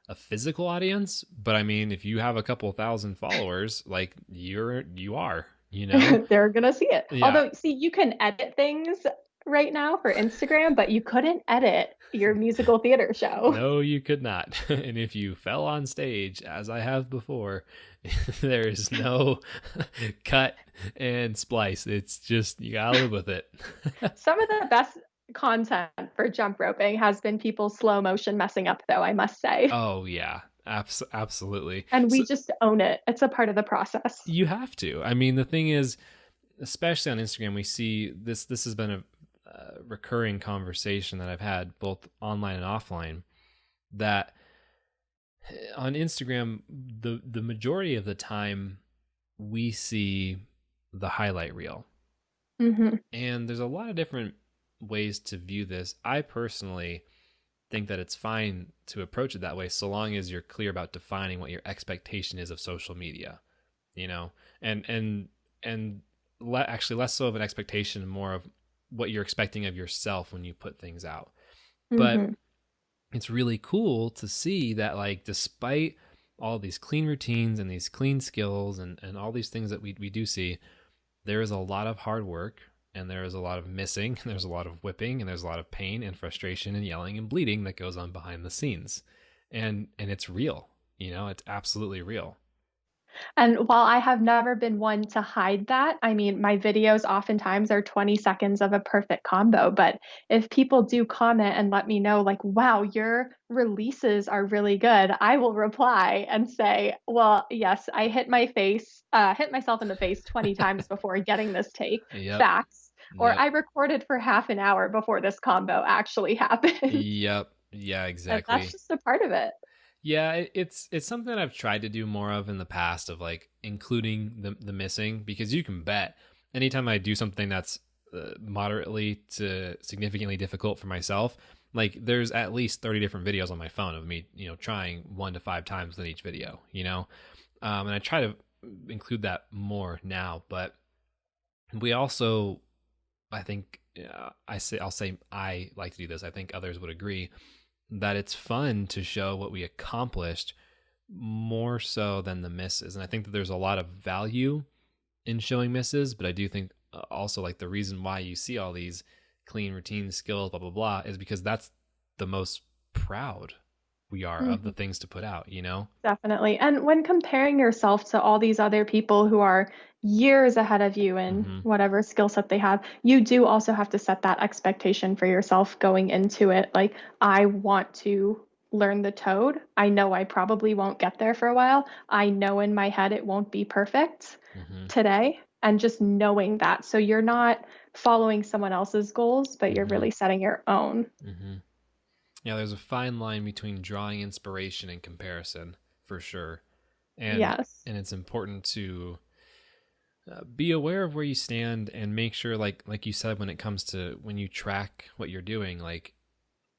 a physical audience, but I mean, if you have a couple thousand followers, like you are, you know? They're gonna see it. Yeah. Although, see, you can edit things right now for Instagram, but you couldn't edit your musical theater show. No, you could not. And if you fell on stage, as I have before, there is no cut and splice. It's just, you gotta live with it. Some of the best content for jump roping has been people slow motion messing up, though, I must say. Oh, yeah. Absolutely. And we So just own it. It's a part of the process. you have to. I mean, the thing is, especially on Instagram, we see this has been a recurring conversation that I've had both online and offline, that on Instagram, the majority of the time we see the highlight reel. Mm-hmm. And there's a lot of different ways to view this. I personally think that it's fine to approach it that way, so long as you're clear about defining what your expectation is of social media, you know, and actually less so of an expectation, more of what you're expecting of yourself when you put things out. But Mm-hmm. it's really cool to see that, like, despite all these clean routines and these clean skills and all these things that we do see, there is a lot of hard work, and there is a lot of missing, and there's a lot of whipping, and there's a lot of pain and frustration and yelling and bleeding that goes on behind the scenes. And it's real, it's absolutely real. And while I have never been one to hide that, I mean, my videos oftentimes are 20 seconds of a perfect combo. But if people do comment and let me know, like, wow, your releases are really good, I will reply and say, well, yes, I hit myself in the face 20 times before getting this take. Yep. Facts. Or Yep. I recorded for half an hour before this combo actually happened. Yep. Yeah, And that's exactly. just a part of it. Yeah, it's something that I've tried to do more of in the past, of like including the missing, because you can bet anytime I do something that's moderately to significantly difficult for myself, like there's at least 30 different videos on my phone of me, trying 1 to 5 times in each video, and I try to include that more now. But we also, I think, I'll say I like to do this. I think others would agree that it's fun to show what we accomplished more so than the misses. And I think that there's a lot of value in showing misses, but I do think also, like, the reason why you see all these clean routines, skills, blah, blah, blah, is because that's the most proud we are of the things to put out, Definitely. And when comparing yourself to all these other people who are years ahead of you in Mm-hmm. whatever skill set they have, you do also have to set that expectation for yourself going into it. Like, I want to learn the toad. I know I probably won't get there for a while. I know in my head it won't be perfect Mm-hmm. today. And just knowing that. So you're not following someone else's goals, but you're Mm-hmm. really setting your own. Mm-hmm. Yeah, there's a fine line between drawing inspiration and comparison, for sure. And Yes. it's important to be aware of where you stand and make sure, like you said, when it comes to when you track what you're doing, like,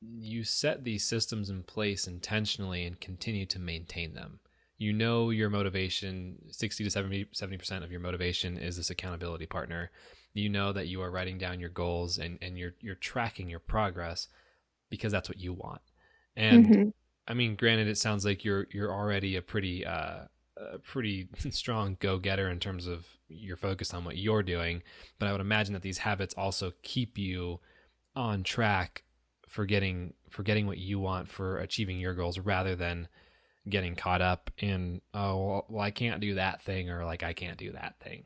you set these systems in place intentionally and continue to maintain them. Your motivation, 60 to 70% of your motivation is this accountability partner. You know that you are writing down your goals, and you're tracking your progress because that's what you want. And Mm-hmm. I mean, granted, it sounds like you're already a pretty strong go-getter in terms of your focus on what you're doing, but I would imagine that these habits also keep you on track for getting what you want, for achieving your goals, rather than getting caught up in, oh, well, I can't do that thing, or like, I can't do that thing,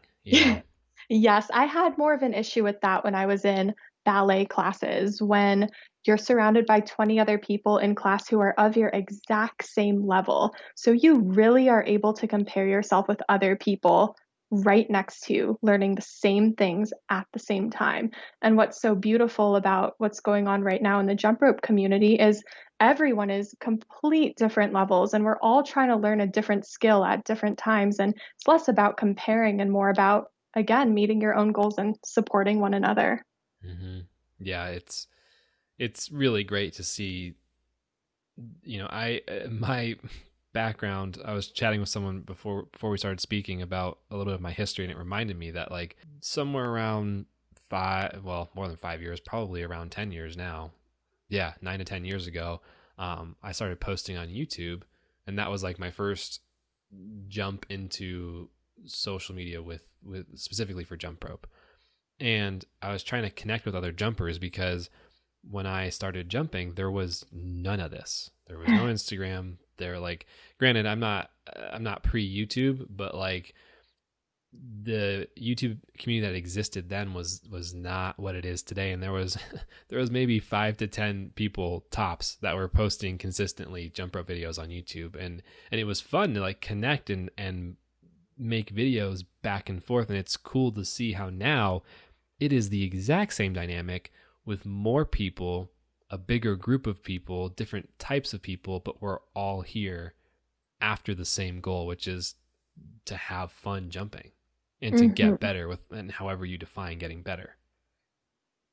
Yes, I had more of an issue with that when I was in ballet classes, when you're surrounded by 20 other people in class who are of your exact same level. So you really are able to compare yourself with other people right next to you, learning the same things at the same time. And what's so beautiful about what's going on right now in the jump rope community is everyone is complete different levels, and we're all trying to learn a different skill at different times. And it's less about comparing and more about, again, meeting your own goals and supporting one another. Mm-hmm. Yeah, it's really great to see. I my background. I was chatting with someone before we started speaking about a little bit of my history, and it reminded me that, like, somewhere around more than 5 years, probably around 10 years now. Yeah, 9 to 10 years ago, I started posting on YouTube, and that was like my first jump into social media with specifically for jump rope. And I was trying to connect with other jumpers, because when I started jumping, there was none of this. There was no Instagram. They're like, granted, I'm not pre YouTube, but like, the YouTube community that existed then was not what it is today. And there was there was maybe 5 to 10 people tops that were posting consistently jump rope videos on YouTube, and it was fun to, like, connect and make videos back and forth. And it's cool to see how now it is the exact same dynamic with more people, a bigger group of people, different types of people, but we're all here after the same goal, which is to have fun jumping and to get better with, and however you define getting better.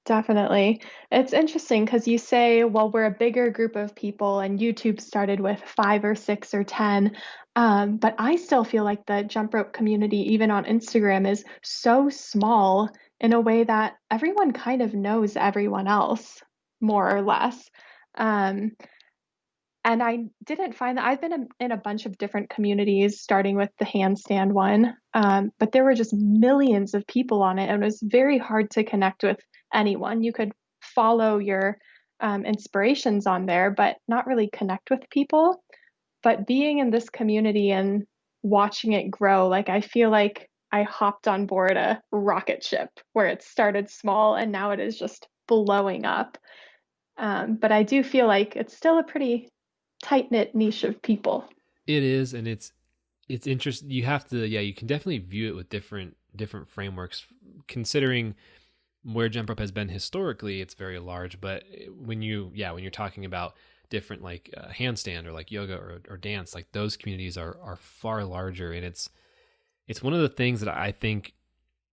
Definitely. It's interesting because you say, well, we're a bigger group of people and YouTube started with 5 or 6 or 10. But I still feel like the jump rope community, even on Instagram, is so small in a way that everyone kind of knows everyone else, more or less. Um, and I didn't find that I've been in a bunch of different communities, starting with the handstand one, but there were just millions of people on it, and it was very hard to connect with anyone. You could follow your inspirations on there, but not really connect with people. But being in this community and watching it grow, like I feel like I hopped on board a rocket ship where it started small and now it is just blowing up. But I do feel like it's still a pretty tight-knit niche of people. It is, and it's interesting. You have to, yeah, you can definitely view it with different frameworks. Considering where jump rope has been historically, it's very large. But when you're talking about different like handstand or like yoga or dance, like those communities are far larger, and it's one of the things that I think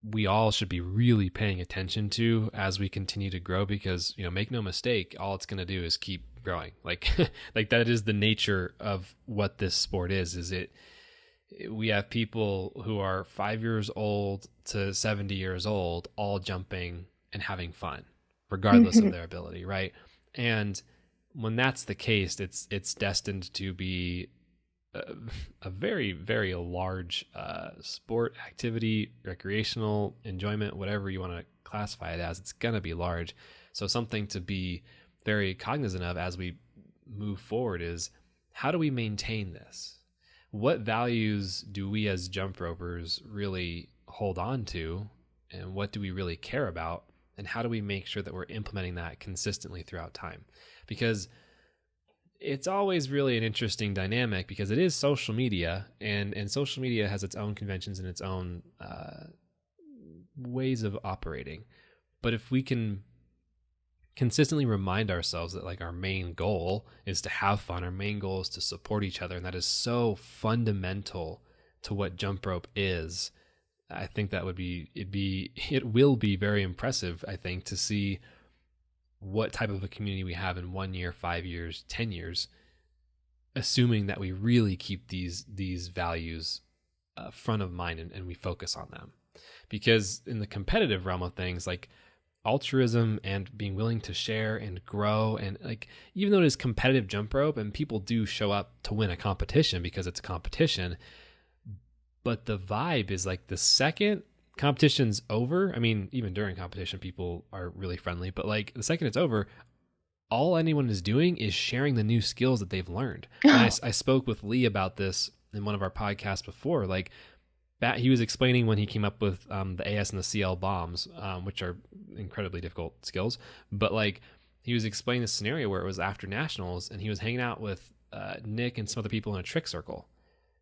we all should be really paying attention to as we continue to grow, because, make no mistake, all it's going to do is keep growing. Like like that is the nature of what this sport is we have people who are 5 years old to 70 years old all jumping and having fun regardless of their ability, right? And when that's the case, it's destined to be a very, very large sport, activity, recreational enjoyment, whatever you want to classify it as. It's going to be large. So something to be very cognizant of as we move forward is, how do we maintain this? What values do we as jump ropers really hold on to, and what do we really care about, and how do we make sure that we're implementing that consistently throughout time? Because it's always really an interesting dynamic, because it is social media, and social media has its own conventions and its own ways of operating. But if we can consistently remind ourselves that like our main goal is to have fun, our main goal is to support each other, and that is so fundamental to what jump rope is, I think that it will be very impressive, I think, to see what type of a community we have in 1 year, 5 years, 10 years, assuming that we really keep these values front of mind and we focus on them. Because in the competitive realm of things, like altruism and being willing to share and grow, and like, even though it is competitive jump rope and people do show up to win a competition because it's a competition, but the vibe is like the second competition's over. I mean, even during competition, people are really friendly, but like the second it's over, all anyone is doing is sharing the new skills that they've learned. And I spoke with Lee about this in one of our podcasts before. Like, he was explaining when he came up with the AS and the CL bombs, which are incredibly difficult skills. But like, he was explaining the scenario where it was after nationals, and he was hanging out with Nick and some other people in a trick circle.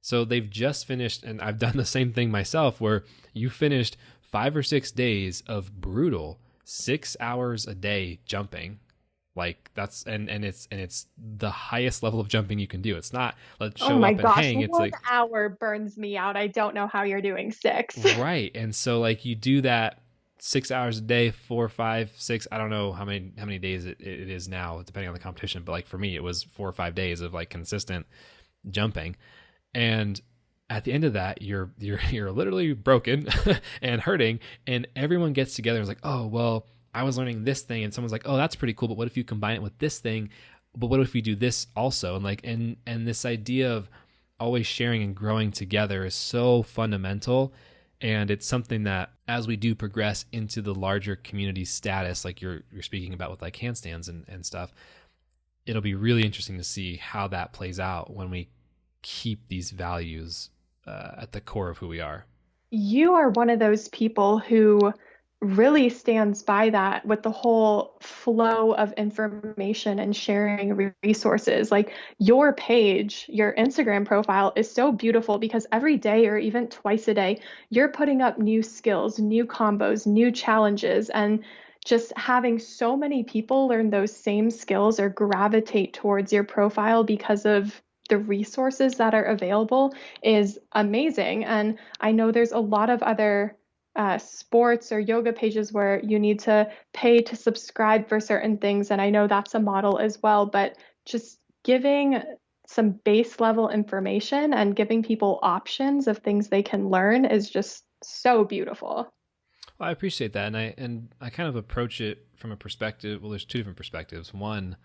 So they've just finished, and I've done the same thing myself, where you finished 5 or 6 days of brutal 6 hours a day jumping. Like that's and it's the highest level of jumping you can do. It's not let's show up and hang. It's like 1 hour burns me out. I don't know how you're doing 6. Right. And so like you do that 6 hours a day, 4, 5, 6. I don't know how many days it is now, depending on the competition. But like for me, it was 4 or 5 days of like consistent jumping. And at the end of that, you're literally broken and hurting, and everyone gets together and is like, oh, well, I was learning this thing, and someone's like, oh, that's pretty cool, but what if you combine it with this thing? But what if we do this also? And like, and this idea of always sharing and growing together is so fundamental. And it's something that as we do progress into the larger community status, like you're speaking about with like handstands and stuff, it'll be really interesting to see how that plays out when we keep these values at the core of who we are. You are one of those people who really stands by that with the whole flow of information and sharing resources. Like your page, your Instagram profile is so beautiful because every day or even twice a day, you're putting up new skills, new combos, new challenges. And just having so many people learn those same skills or gravitate towards your profile because of the resources that are available is amazing. And I know there's a lot of other sports or yoga pages where you need to pay to subscribe for certain things. And I know that's a model as well, but just giving some base level information and giving people options of things they can learn is just so beautiful. Well, I appreciate that. And I kind of approach it from a perspective. Well, there's two different perspectives. One,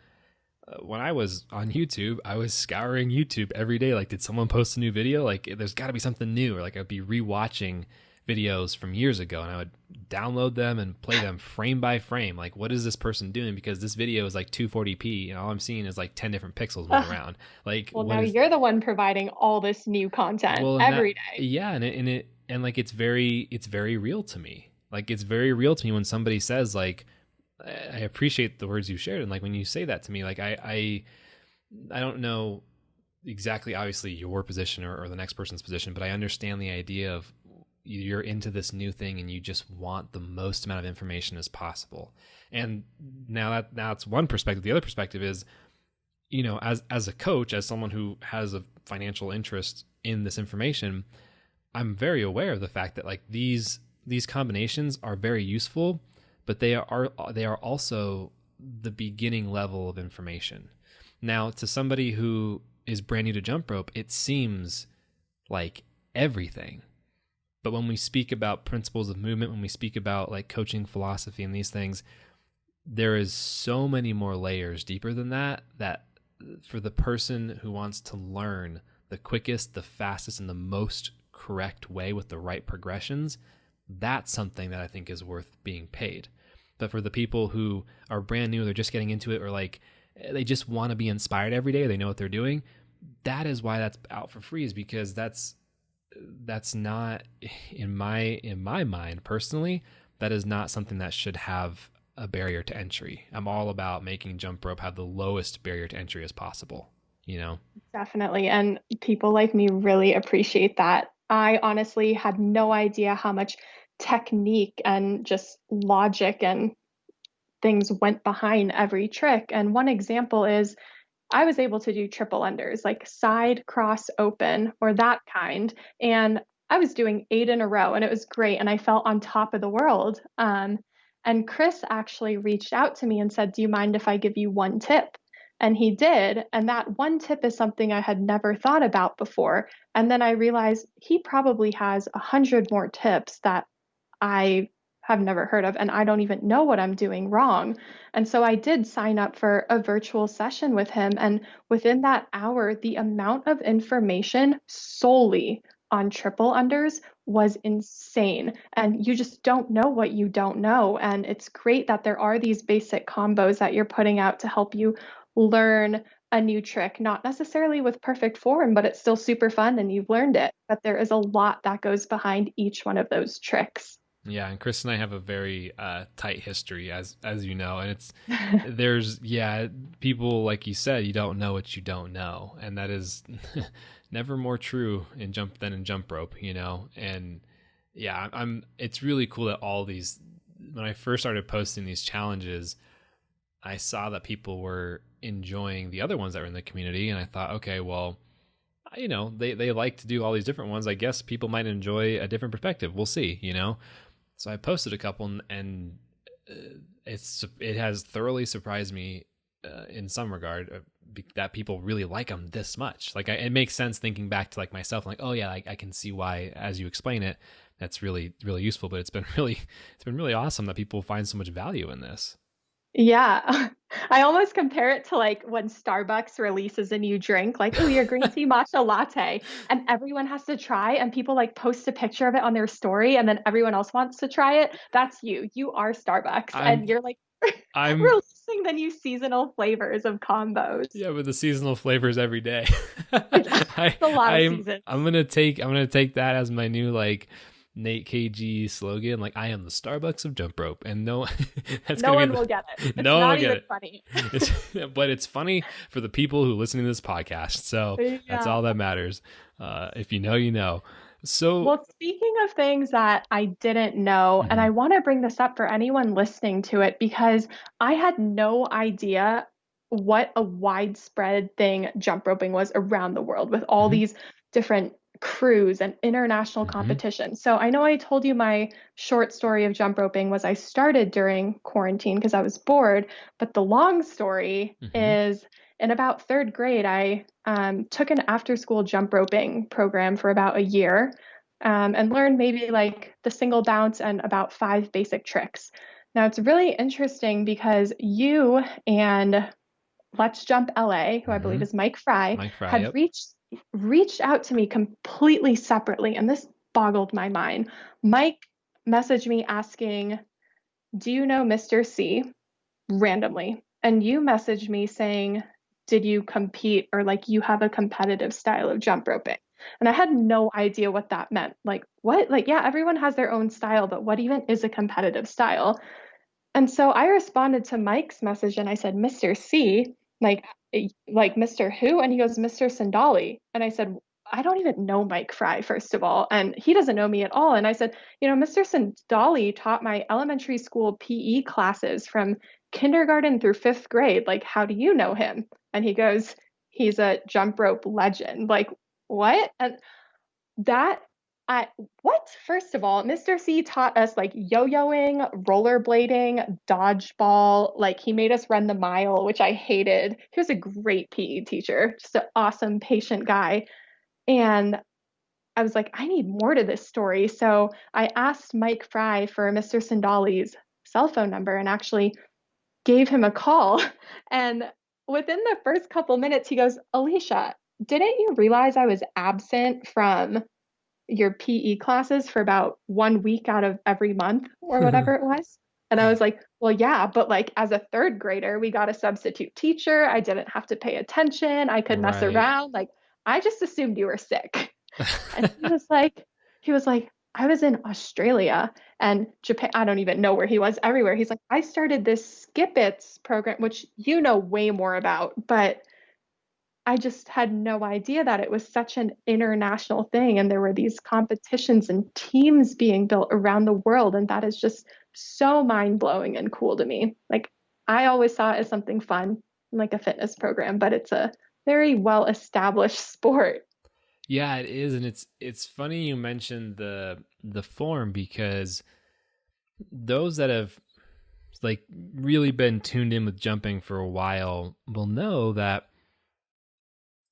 when I was on YouTube, I was scouring YouTube every day. Like, did someone post a new video? Like, there's got to be something new. Or like, I'd be rewatching videos from years ago, and I would download them and play them frame by frame. Like, what is this person doing? Because this video is like 240p, and all I'm seeing is like 10 different pixels moving around. Like, well, now you're the one providing all this new content every day. Yeah, and like it's very real to me. Like, it's very real to me when somebody says, like, I appreciate the words you shared, and like when you say that to me, like I don't know exactly, obviously, your position or the next person's position, but I understand the idea of you're into this new thing and you just want the most amount of information as possible. And now that's one perspective. The other perspective is, as a coach, as someone who has a financial interest in this information, I'm very aware of the fact that like these combinations are very useful, but they are also the beginning level of information. Now, to somebody who is brand new to jump rope, it seems like everything. But when we speak about principles of movement, when we speak about like coaching philosophy and these things, there is so many more layers deeper than that for the person who wants to learn the quickest, the fastest, and the most correct way with the right progressions, that's something that I think is worth being paid. But for the people who are brand new, they're just getting into it, or like they just want to be inspired every day, they know what they're doing, that is why that's out for free, is because that's not, in my mind personally, that is not something that should have a barrier to entry. I'm all about making jump rope have the lowest barrier to entry as possible, Definitely. And people like me really appreciate that. I honestly had no idea how much technique and just logic and things went behind every trick. And one example is I was able to do triple unders, like side cross open or that kind. And I was doing 8 in a row and it was great. And I felt on top of the world. And Chris actually reached out to me and said, "Do you mind if I give you one tip?" And he did. And that one tip is something I had never thought about before. And then I realized he probably has 100 more tips that I have never heard of, and I don't even know what I'm doing wrong. And so I did sign up for a virtual session with him. And within that hour, the amount of information solely on triple unders was insane. And you just don't know what you don't know. And it's great that there are these basic combos that you're putting out to help you learn a new trick, not necessarily with perfect form, but it's still super fun and you've learned it. But there is a lot that goes behind each one of those tricks. Yeah, and Chris and I have a very tight history, as you know, and there's people, like you said, you don't know what you don't know, and that is never more true in jump rope, and yeah, it's really cool that all these, when I first started posting these challenges, I saw that people were enjoying the other ones that were in the community, and I thought, okay, well, they like to do all these different ones. I guess people might enjoy a different perspective. We'll see, So I posted a couple, and it has thoroughly surprised me in some regard that people really like them this much. Like, it makes sense thinking back to like myself, like, oh yeah, I can see why, as you explain it, that's really, really useful. But it's been really awesome that people find so much value in this. Yeah, I almost compare it to like when Starbucks releases a new drink, like, oh, your green tea matcha latte, and everyone has to try, and people like post a picture of it on their story, and then everyone else wants to try it. That's you. You are Starbucks, and you're like releasing the new seasonal flavors of combos. Yeah, with the seasonal flavors every day. It's a lot of seasons. I'm gonna take that as my new like Nate KG slogan, like, I am the Starbucks of jump rope, and no one will get it. It's no not one will even get it. Funny. But it's funny for the people who listen to this podcast, so that's all that matters. If you know, you know. So, Well, speaking of things that I didn't know, and mhm, I want to bring this up for anyone listening to it because I had no idea what a widespread thing jump roping was around the world with all mhm, these different crews and international mhm, competitions. So I know I told you my short story of jump roping was I started during quarantine because I was bored, but the long story mhm. is in about third grade, I took an after school jump roping program for about a year and learn maybe like the single bounce and about five basic tricks. Now, it's really interesting because you and Let's Jump LA, who I believe Mhm. is Mike Fry, Mike Fry, had yep. reached out to me completely separately, and this boggled my mind. Mike messaged me asking, "Do you know Mr. C?" randomly, and you messaged me saying, "Did you compete or like you have a competitive style of jump roping?" And I had no idea what that meant. Like, what? Like, yeah, everyone has their own style, but what even is a competitive style? And so I responded to Mike's message and I said, "Mr. C, like Mr. Who?" And he goes, "Mr. Sandali." And I said, "I don't even know Mike Fry, first of all, and he doesn't know me at all." And I said, "Mr. Sandali taught my elementary school PE classes from kindergarten through fifth grade. Like, how do you know him?" And he goes, "He's a jump rope legend." Like, what? And that I what? First of all, Mr. C taught us like yo-yoing, rollerblading, dodgeball. Like he made us run the mile, which I hated. He was a great PE teacher, just an awesome, patient guy. And I was like, I need more to this story. So I asked Mike Fry for Mr. Sandali's cell phone number and actually gave him a call. And within the first couple minutes, he goes, "Alysia, didn't you realize I was absent from your PE classes for about 1 week out of every month or whatever it was?" And I was like, "Well, yeah, but like as a third grader, we got a substitute teacher. I didn't have to pay attention. I could mess Right. around. Like I just assumed you were sick." And he was like, "I was in Australia and Japan. I don't even know where he was, everywhere." He's like, "I started this Skip It's program, which you know way more about, but I just had no idea that it was such an international thing. And there were these competitions and teams being built around the world. And that is just so mind blowing and cool to me. Like, I always saw it as something fun, like a fitness program, but it's a very well established sport." Yeah, it is, and it's funny you mentioned the form because those that have like really been tuned in with jumping for a while will know that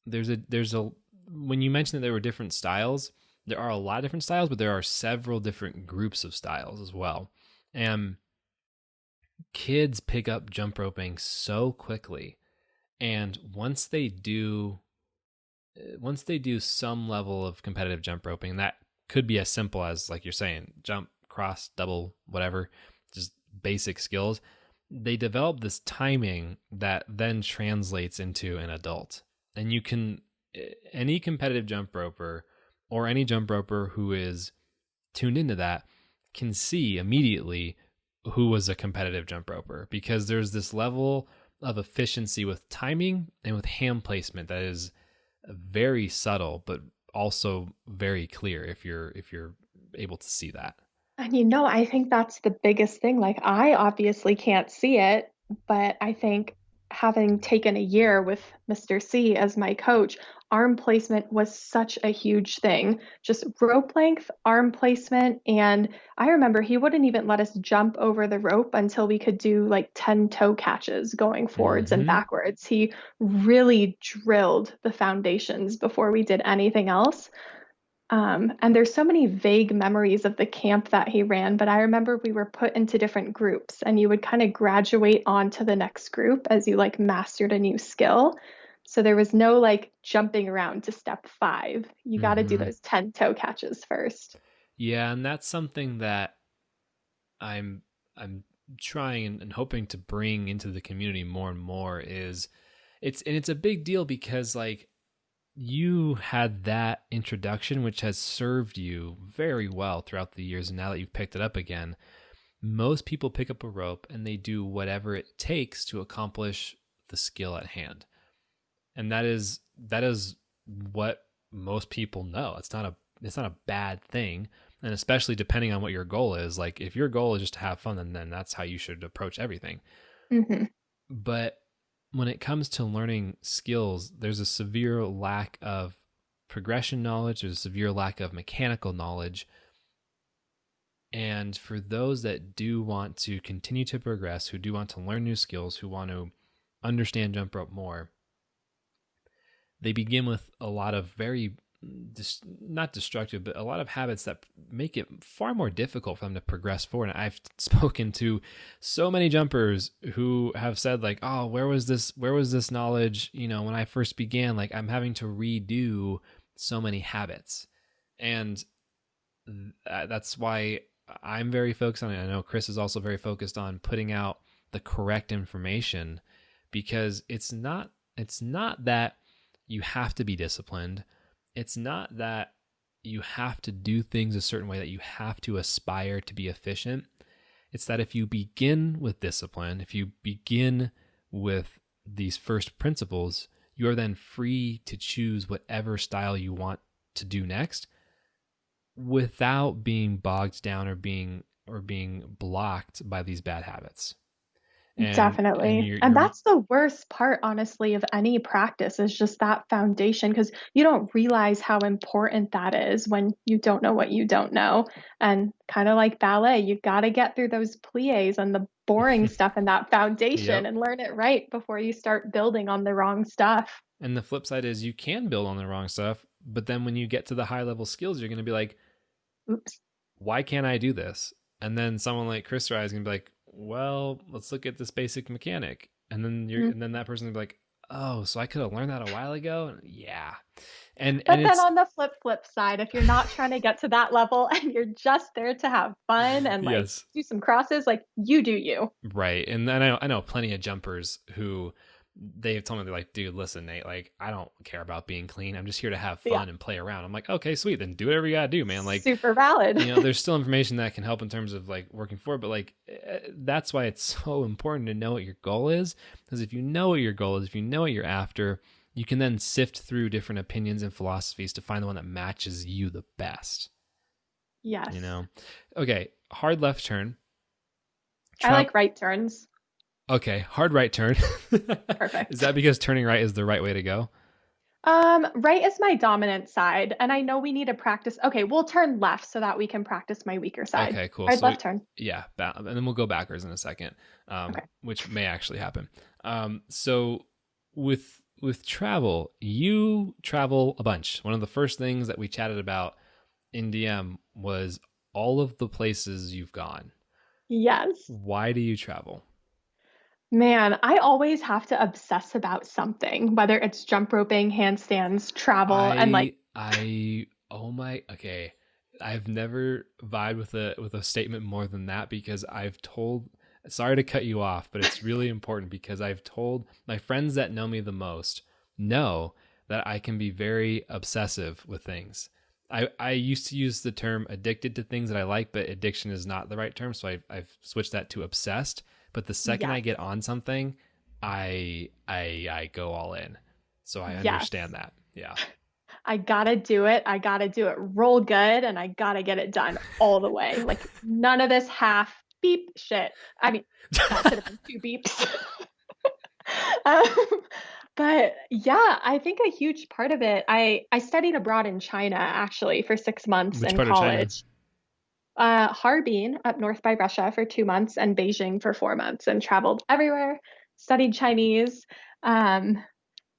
there's a when you mentioned that there were different styles, there are a lot of different styles, but there are several different groups of styles as well. And kids pick up jump roping so quickly, and once they do some level of competitive jump roping, that could be as simple as like you're saying, jump, cross, double, whatever, just basic skills. They develop this timing that then translates into an adult. And you can any competitive jump roper or any jump roper who is tuned into that can see immediately who was a competitive jump roper because there's this level of efficiency with timing and with hand placement that is very subtle but also very clear if you're able to see that. And I think that's the biggest thing. Like, I obviously can't see it, but I think having taken a year with Mr. C as my coach, arm placement was such a huge thing. Just rope length, arm placement. And I remember he wouldn't even let us jump over the rope until we could do like 10 toe catches going forwards and Mm-hmm. backwards. He really drilled the foundations before we did anything else. And there's so many vague memories of the camp that he ran, but I remember we were put into different groups and you would kind of graduate on to the next group as you like mastered a new skill. So there was no like jumping around to step five. You got to do Mm-hmm. those 10 toe catches first. Yeah, and that's something that I'm I'm trying and hoping to bring into the community more and more is it's a big deal because like you had that introduction which has served you very well throughout the years, and now that you've picked it up again, most people pick up a rope and they do whatever it takes to accomplish the skill at hand. And that is what most people know. It's not a it's not a bad thing. And especially depending on what your goal is, like if your goal is just to have fun, then that's how you should approach everything. Mm-hmm. But when it comes to learning skills, there's a severe lack of progression knowledge, there's a severe lack of mechanical knowledge. And for those that do want to continue to progress, who do want to learn new skills, who want to understand jump rope more, they begin with a lot of very not destructive, but a lot of habits that make it far more difficult for them to progress forward. And I've spoken to so many jumpers who have said like, oh, where was this knowledge, when I first began? Like, I'm having to redo so many habits. And that's why I'm very focused on it. I know Chris is also very focused on putting out the correct information, because it's not that you have to be disciplined. It's not that you have to do things a certain way, that you have to aspire to be efficient. It's that if you begin with discipline, if you begin with these first principles, you are then free to choose whatever style you want to do next without being bogged down or being blocked by these bad habits. Definitely. And that's the worst part, honestly, of any practice, is just that foundation, because you don't realize how important that is when you don't know what you don't know. And kind of like ballet, you got to get through those plies and the boring stuff in that foundation and learn it right before you start building on the wrong stuff. And the flip side is you can build on the wrong stuff, but then when you get to the high level skills, you're going to be like, oops, why can't I do this? And then someone like Chris or I is going to be like, well, let's look at this basic mechanic. And then and then that person will be like, oh, so I could have learned that a while ago. Yeah. But then on the flip side, if you're not trying to get to that level and you're just there to have fun and like do some crosses, like, you do you. Right. And I know plenty of jumpers who they've told me, they're like, dude, listen, Nate, like, I don't care about being clean. I'm just here to have fun and play around. I'm like, okay, sweet. Then do whatever you gotta do, man. Like, super valid. There's still information that can help in terms of like working forward, but like, that's why it's so important to know what your goal is. Because if you know what your goal is, if you know what you're after, you can then sift through different opinions and philosophies to find the one that matches you the best. Yes. Okay. Hard left turn. I like right turns. Okay, hard right turn. Perfect. Is that because turning right is the right way to go? Right is my dominant side, and I know we need to practice. Okay, we'll turn left so that we can practice my weaker side. Okay, cool. Hard left turn. Yeah, and then we'll go backwards in a second, which may actually happen. So with travel, you travel a bunch. One of the first things that we chatted about in DM was all of the places you've gone. Yes. Why do you travel? Man, I always have to obsess about something, whether it's jump roping, handstands, travel, okay. I've never vied with a statement more than that, because sorry to cut you off, but it's really important, because I've told my friends that know me the most know that I can be very obsessive with things. I used to use the term addicted to things that I like, but addiction is not the right term. So I've switched that to obsessed. But the second I get on something, I go all in. So I understand that. Yeah. I gotta do it. I gotta do it roll good, and I gotta get it done all the way. Like, none of this half beep shit. I mean, that should have been 2 beeps. But yeah, I think a huge part of it, I studied abroad in China, actually, for 6 months in college. Harbin, up north by Russia, for 2 months, and Beijing for 4 months, and traveled everywhere, studied Chinese. And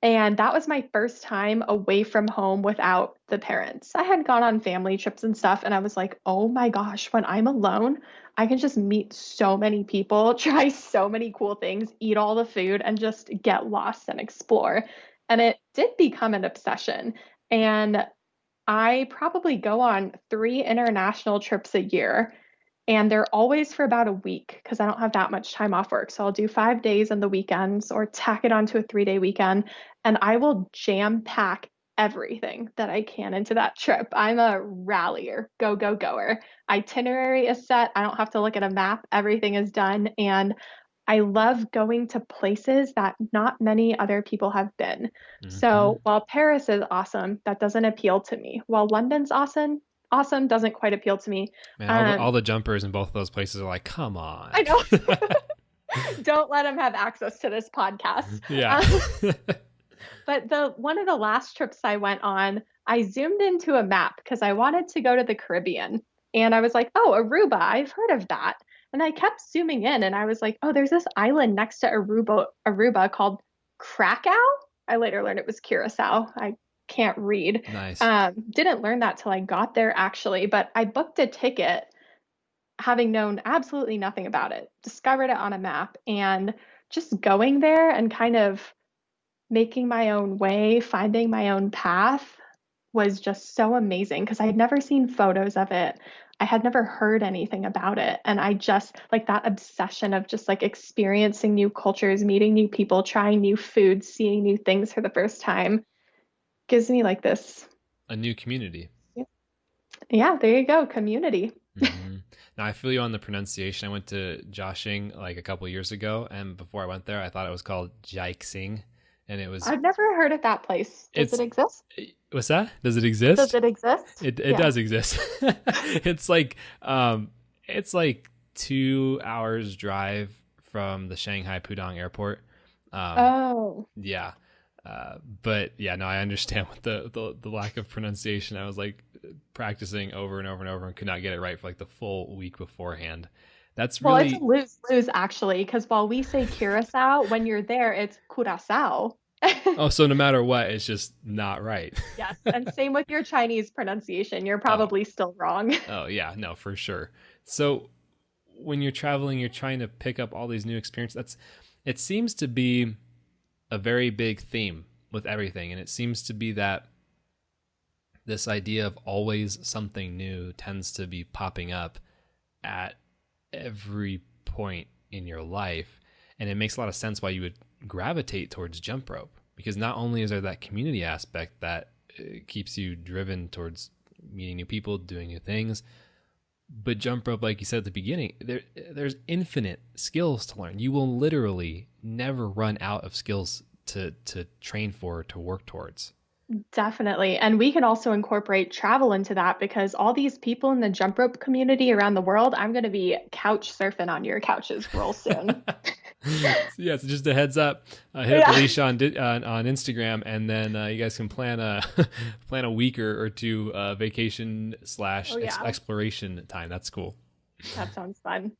that was my first time away from home without the parents. I had gone on family trips and stuff, and I was like, oh my gosh, when I'm alone, I can just meet so many people, try so many cool things, eat all the food, and just get lost and explore. And it did become an obsession. And I probably go on 3 international trips a year, and they're always for about a week because I don't have that much time off work. So I'll do 5 days on the weekends or tack it onto a 3-day weekend, and I will jam pack everything that I can into that trip. I'm a rallier, goer. Itinerary is set. I don't have to look at a map. Everything is done. And I love going to places that not many other people have been. Hmm. So while Paris is awesome, that doesn't appeal to me. While London's awesome doesn't quite appeal to me. Man, all the jumpers in both of those places are like, come on. I know. Don't let them have access to this podcast. Yeah. But the one of the last trips I went on, I zoomed into a map because I wanted to go to the Caribbean. And I was like, oh, Aruba, I've heard of that. And I kept zooming in and I was like, oh, there's this island next to Aruba called Krakow. I later learned it was Curacao. I can't read. Nice. Didn't learn that till I got there actually, but I booked a ticket having known absolutely nothing about it, discovered it on a map, and just going there and kind of making my own way, finding my own path was just so amazing because I had never seen photos of it. I had never heard anything about it. And I just like that obsession of just like experiencing new cultures, meeting new people, trying new foods, seeing new things for the first time gives me like this. A new community. Yeah, there you go. Community. Mm-hmm. Now I feel you on the pronunciation. I went to Jiaxing like a couple years ago, and before I went there, I thought it was called Jiaxing, and it was. I've never heard of that place. Does it exist? What's that? Does it exist? Does it exist? It does exist. It's like 2 hours drive from the Shanghai Pudong Airport. Yeah. But yeah, no, I understand what the lack of pronunciation. I was like practicing over and over and over and could not get it right for like the full week beforehand. That's really it's a lose-lose actually, because while we say Curacao, when you're there, it's Curacao. Oh, so no matter what, it's just not right. Yes, and same with your Chinese pronunciation. You're probably still wrong. Oh yeah, no, for sure. So when you're traveling, you're trying to pick up all these new experiences. It seems to be a very big theme with everything, and it seems to be that this idea of always something new tends to be popping up at every point in your life, and it makes a lot of sense why you would gravitate towards jump rope, because not only is there that community aspect that keeps you driven towards meeting new people, doing new things, but jump rope, like you said at the beginning, there's infinite skills to learn. You will literally never run out of skills to train for, to work towards. Definitely. And we can also incorporate travel into that because all these people in the jump rope community around the world, I'm going to be couch surfing on your couches real soon. Yeah, so just a heads up, hit up Alysia on Instagram, and then you guys can plan a week or two vacation / exploration time. That's cool. That sounds fun.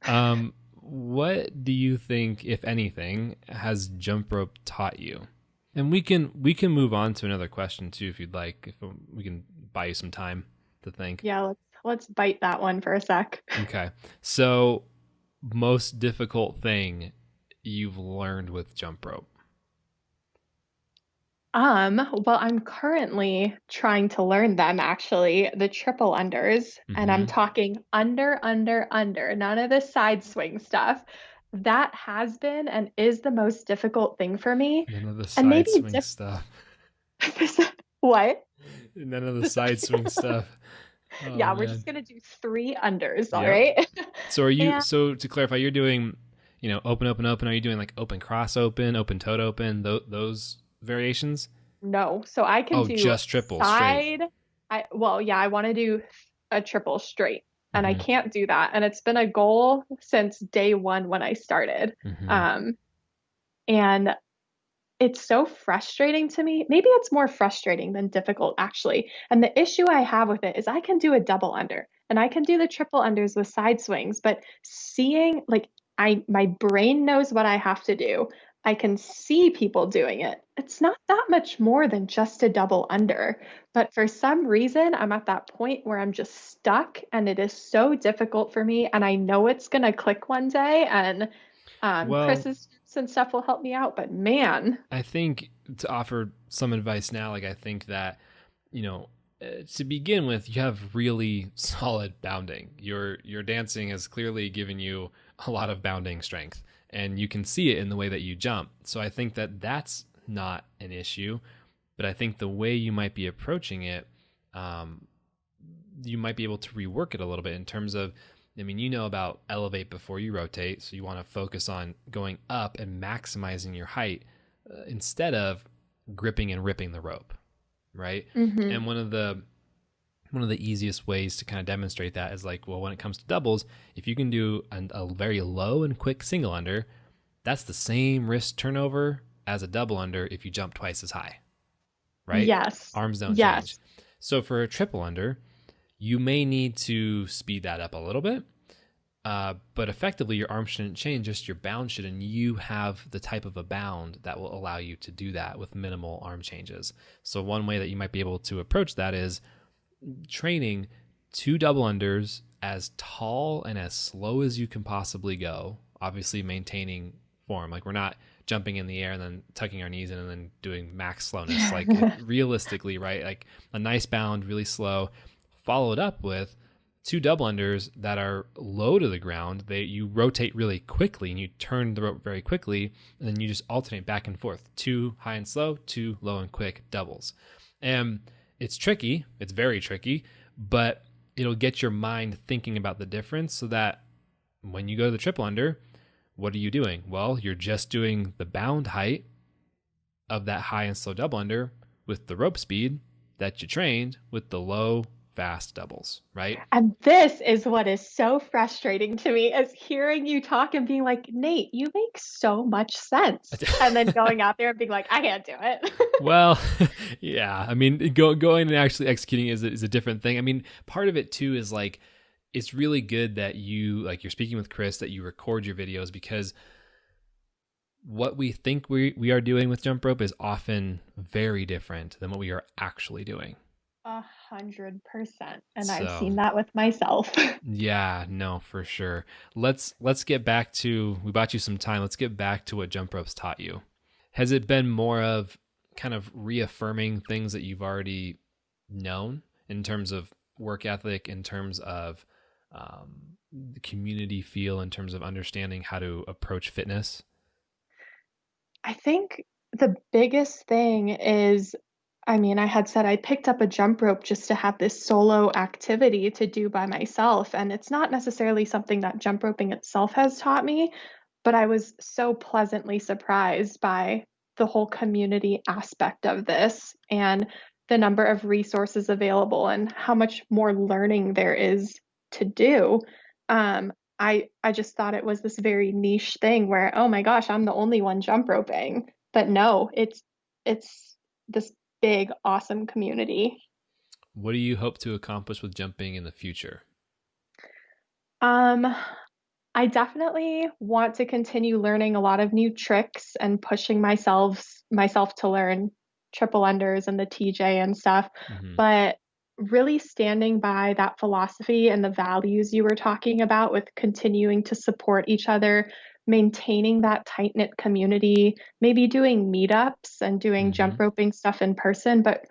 What do you think, if anything, has jump rope taught you? And we can move on to another question too, if you'd like. If we can buy you some time to think. Yeah, let's bite that one for a sec. Okay. So, most difficult thing you've learned with jump rope? Well, I'm currently trying to learn them actually, the triple unders, and I'm talking under, none of the side swing stuff. That has been and is the most difficult thing for me. None of the side swing stuff. What? None of the side swing stuff. Oh, yeah, we're just gonna do 3 unders, all right? So are you? So to clarify, you're doing, open, open, open. Are you doing like open, cross, open toed, open? Those variations? No, so I can do just triple side. straight. I want to do a triple straight. And I can't do that. And it's been a goal since day one when I started. And it's so frustrating to me. Maybe it's more frustrating than difficult, actually. And the issue I have with it is I can do a double under and I can do the triple unders with side swings, but seeing my brain knows what I have to do. I can see people doing it. It's not that much more than just a double under. But for some reason, I'm at that point where I'm just stuck and it is so difficult for me. And I know it's going to click one day and Chris's and stuff will help me out. But man. I think to offer some advice now, I think that, to begin with, you have really solid bounding. Your dancing has clearly given you a lot of bounding strength. And you can see it in the way that you jump. So I think that that's not an issue. But I think the way you might be approaching it, you might be able to rework it a little bit in terms of I mean, you know about elevate before you rotate. So you want to focus on going up and maximizing your height instead of gripping and ripping the rope, right? Mm-hmm. And one of the easiest ways to kind of demonstrate that is like, well, when it comes to doubles, if you can do a very low and quick single under, that's the same wrist turnover as a double under if you jump twice as high, right? Yes. Arms don't change. So for a triple under, you may need to speed that up a little bit, but effectively your arm shouldn't change, just your bound should, and you have the type of a bound that will allow you to do that with minimal arm changes. So one way that you might be able to approach that is training 2 double unders as tall and as slow as you can possibly go, obviously maintaining form. Like we're not jumping in the air and then tucking our knees in and then doing max slowness. Like realistically, right? Like a nice bound, really slow, followed up with 2 double unders that are low to the ground. You rotate really quickly and you turn the rope very quickly, and then you just alternate back and forth. 2 high and slow, 2 low and quick doubles. And it's tricky. It's very tricky, but it'll get your mind thinking about the difference so that when you go to the triple under, what are you doing? Well, you're just doing the bound height of that high and slow double under with the rope speed that you trained with the low, fast doubles, right? And this is what is so frustrating to me, is hearing you talk and being like, Nate, you make so much sense. And then going out there and being like, I can't do it. Well, yeah. I mean, going and actually executing is a different thing. I mean, part of it too is like, it's really good that you're speaking with Chris, that you record your videos, because what we think we are doing with jump rope is often very different than what we are actually doing. 100%. And I've seen that with myself. Yeah, no, for sure. Let's get back to, we bought you some time. Let's get back to what jump ropes taught you. Has it been more of kind of reaffirming things that you've already known in terms of work ethic, in terms of the community feel, in terms of understanding how to approach fitness? I think the biggest thing is, I mean, I had said I picked up a jump rope just to have this solo activity to do by myself. And it's not necessarily something that jump roping itself has taught me, but I was so pleasantly surprised by the whole community aspect of this and the number of resources available and how much more learning there is to do. I just thought it was this very niche thing where, oh my gosh, I'm the only one jump roping. But no, it's this big, awesome community. What do you hope to accomplish with jumping in the future? I definitely want to continue learning a lot of new tricks and pushing myself to learn triple unders and the TJ and stuff. Mm-hmm. But really standing by that philosophy and the values you were talking about with continuing to support each other, maintaining that tight-knit community, maybe doing meetups and doing jump roping stuff in person. But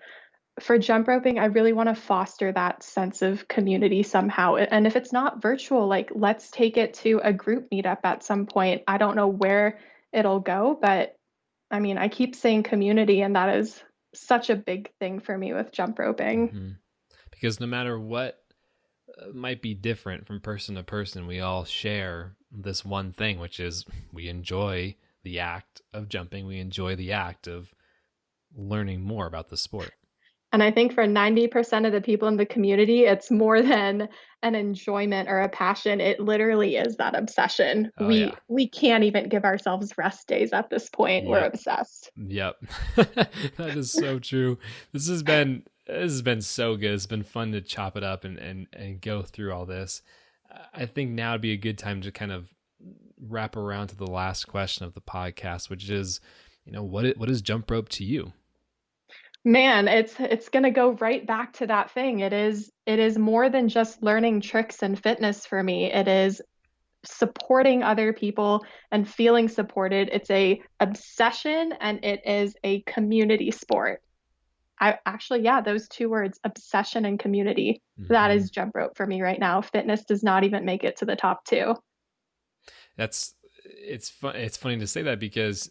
for jump roping, I really want to foster that sense of community somehow. And if it's not virtual, like let's take it to a group meetup at some point. I don't know where it'll go, but I mean, I keep saying community, and that is such a big thing for me with jump roping. Mm-hmm. Because no matter what might be different from person to person, we all share this one thing, which is we enjoy the act of jumping. We enjoy the act of learning more about the sport. And I think for 90% of the people in the community, it's more than an enjoyment or a passion. It literally is that obsession. Oh, we can't even give ourselves rest days at this point. Yep. We're obsessed. Yep. That is so true. This has been so good. It's been fun to chop it up and go through all this. I think now would be a good time to kind of wrap around to the last question of the podcast, which is, what is jump rope to you? Man, it's going to go right back to that thing. It is more than just learning tricks and fitness for me. It is supporting other people and feeling supported. It's a obsession, and it is a community sport. Those two words, obsession and community, that is jump rope for me right now. Fitness does not even make it to the top 2. It's funny to say that, because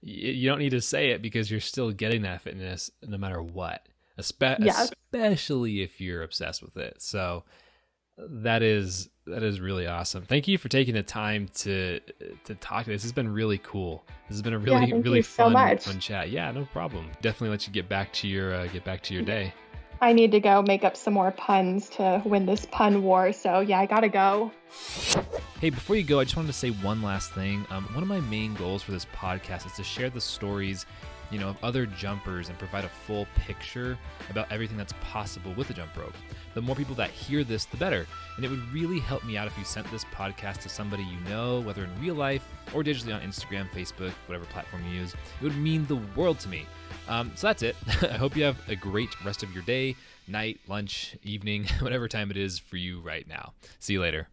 you don't need to say it, because you're still getting that fitness no matter what, especially if you're obsessed with it. So That is really awesome. Thank you for taking the time to talk. This has been really cool. This has been a really fun chat. Yeah, no problem. Definitely let you get back to your day. I need to go make up some more puns to win this pun war. So yeah, I gotta go. Hey, before you go, I just wanted to say one last thing. One of my main goals for this podcast is to share the stories, of other jumpers and provide a full picture about everything that's possible with the jump rope. The more people that hear this, the better. And it would really help me out if you sent this podcast to somebody you know, whether in real life or digitally on Instagram, Facebook, whatever platform you use. It would mean the world to me. So that's it. I hope you have a great rest of your day, night, lunch, evening, whatever time it is for you right now. See you later.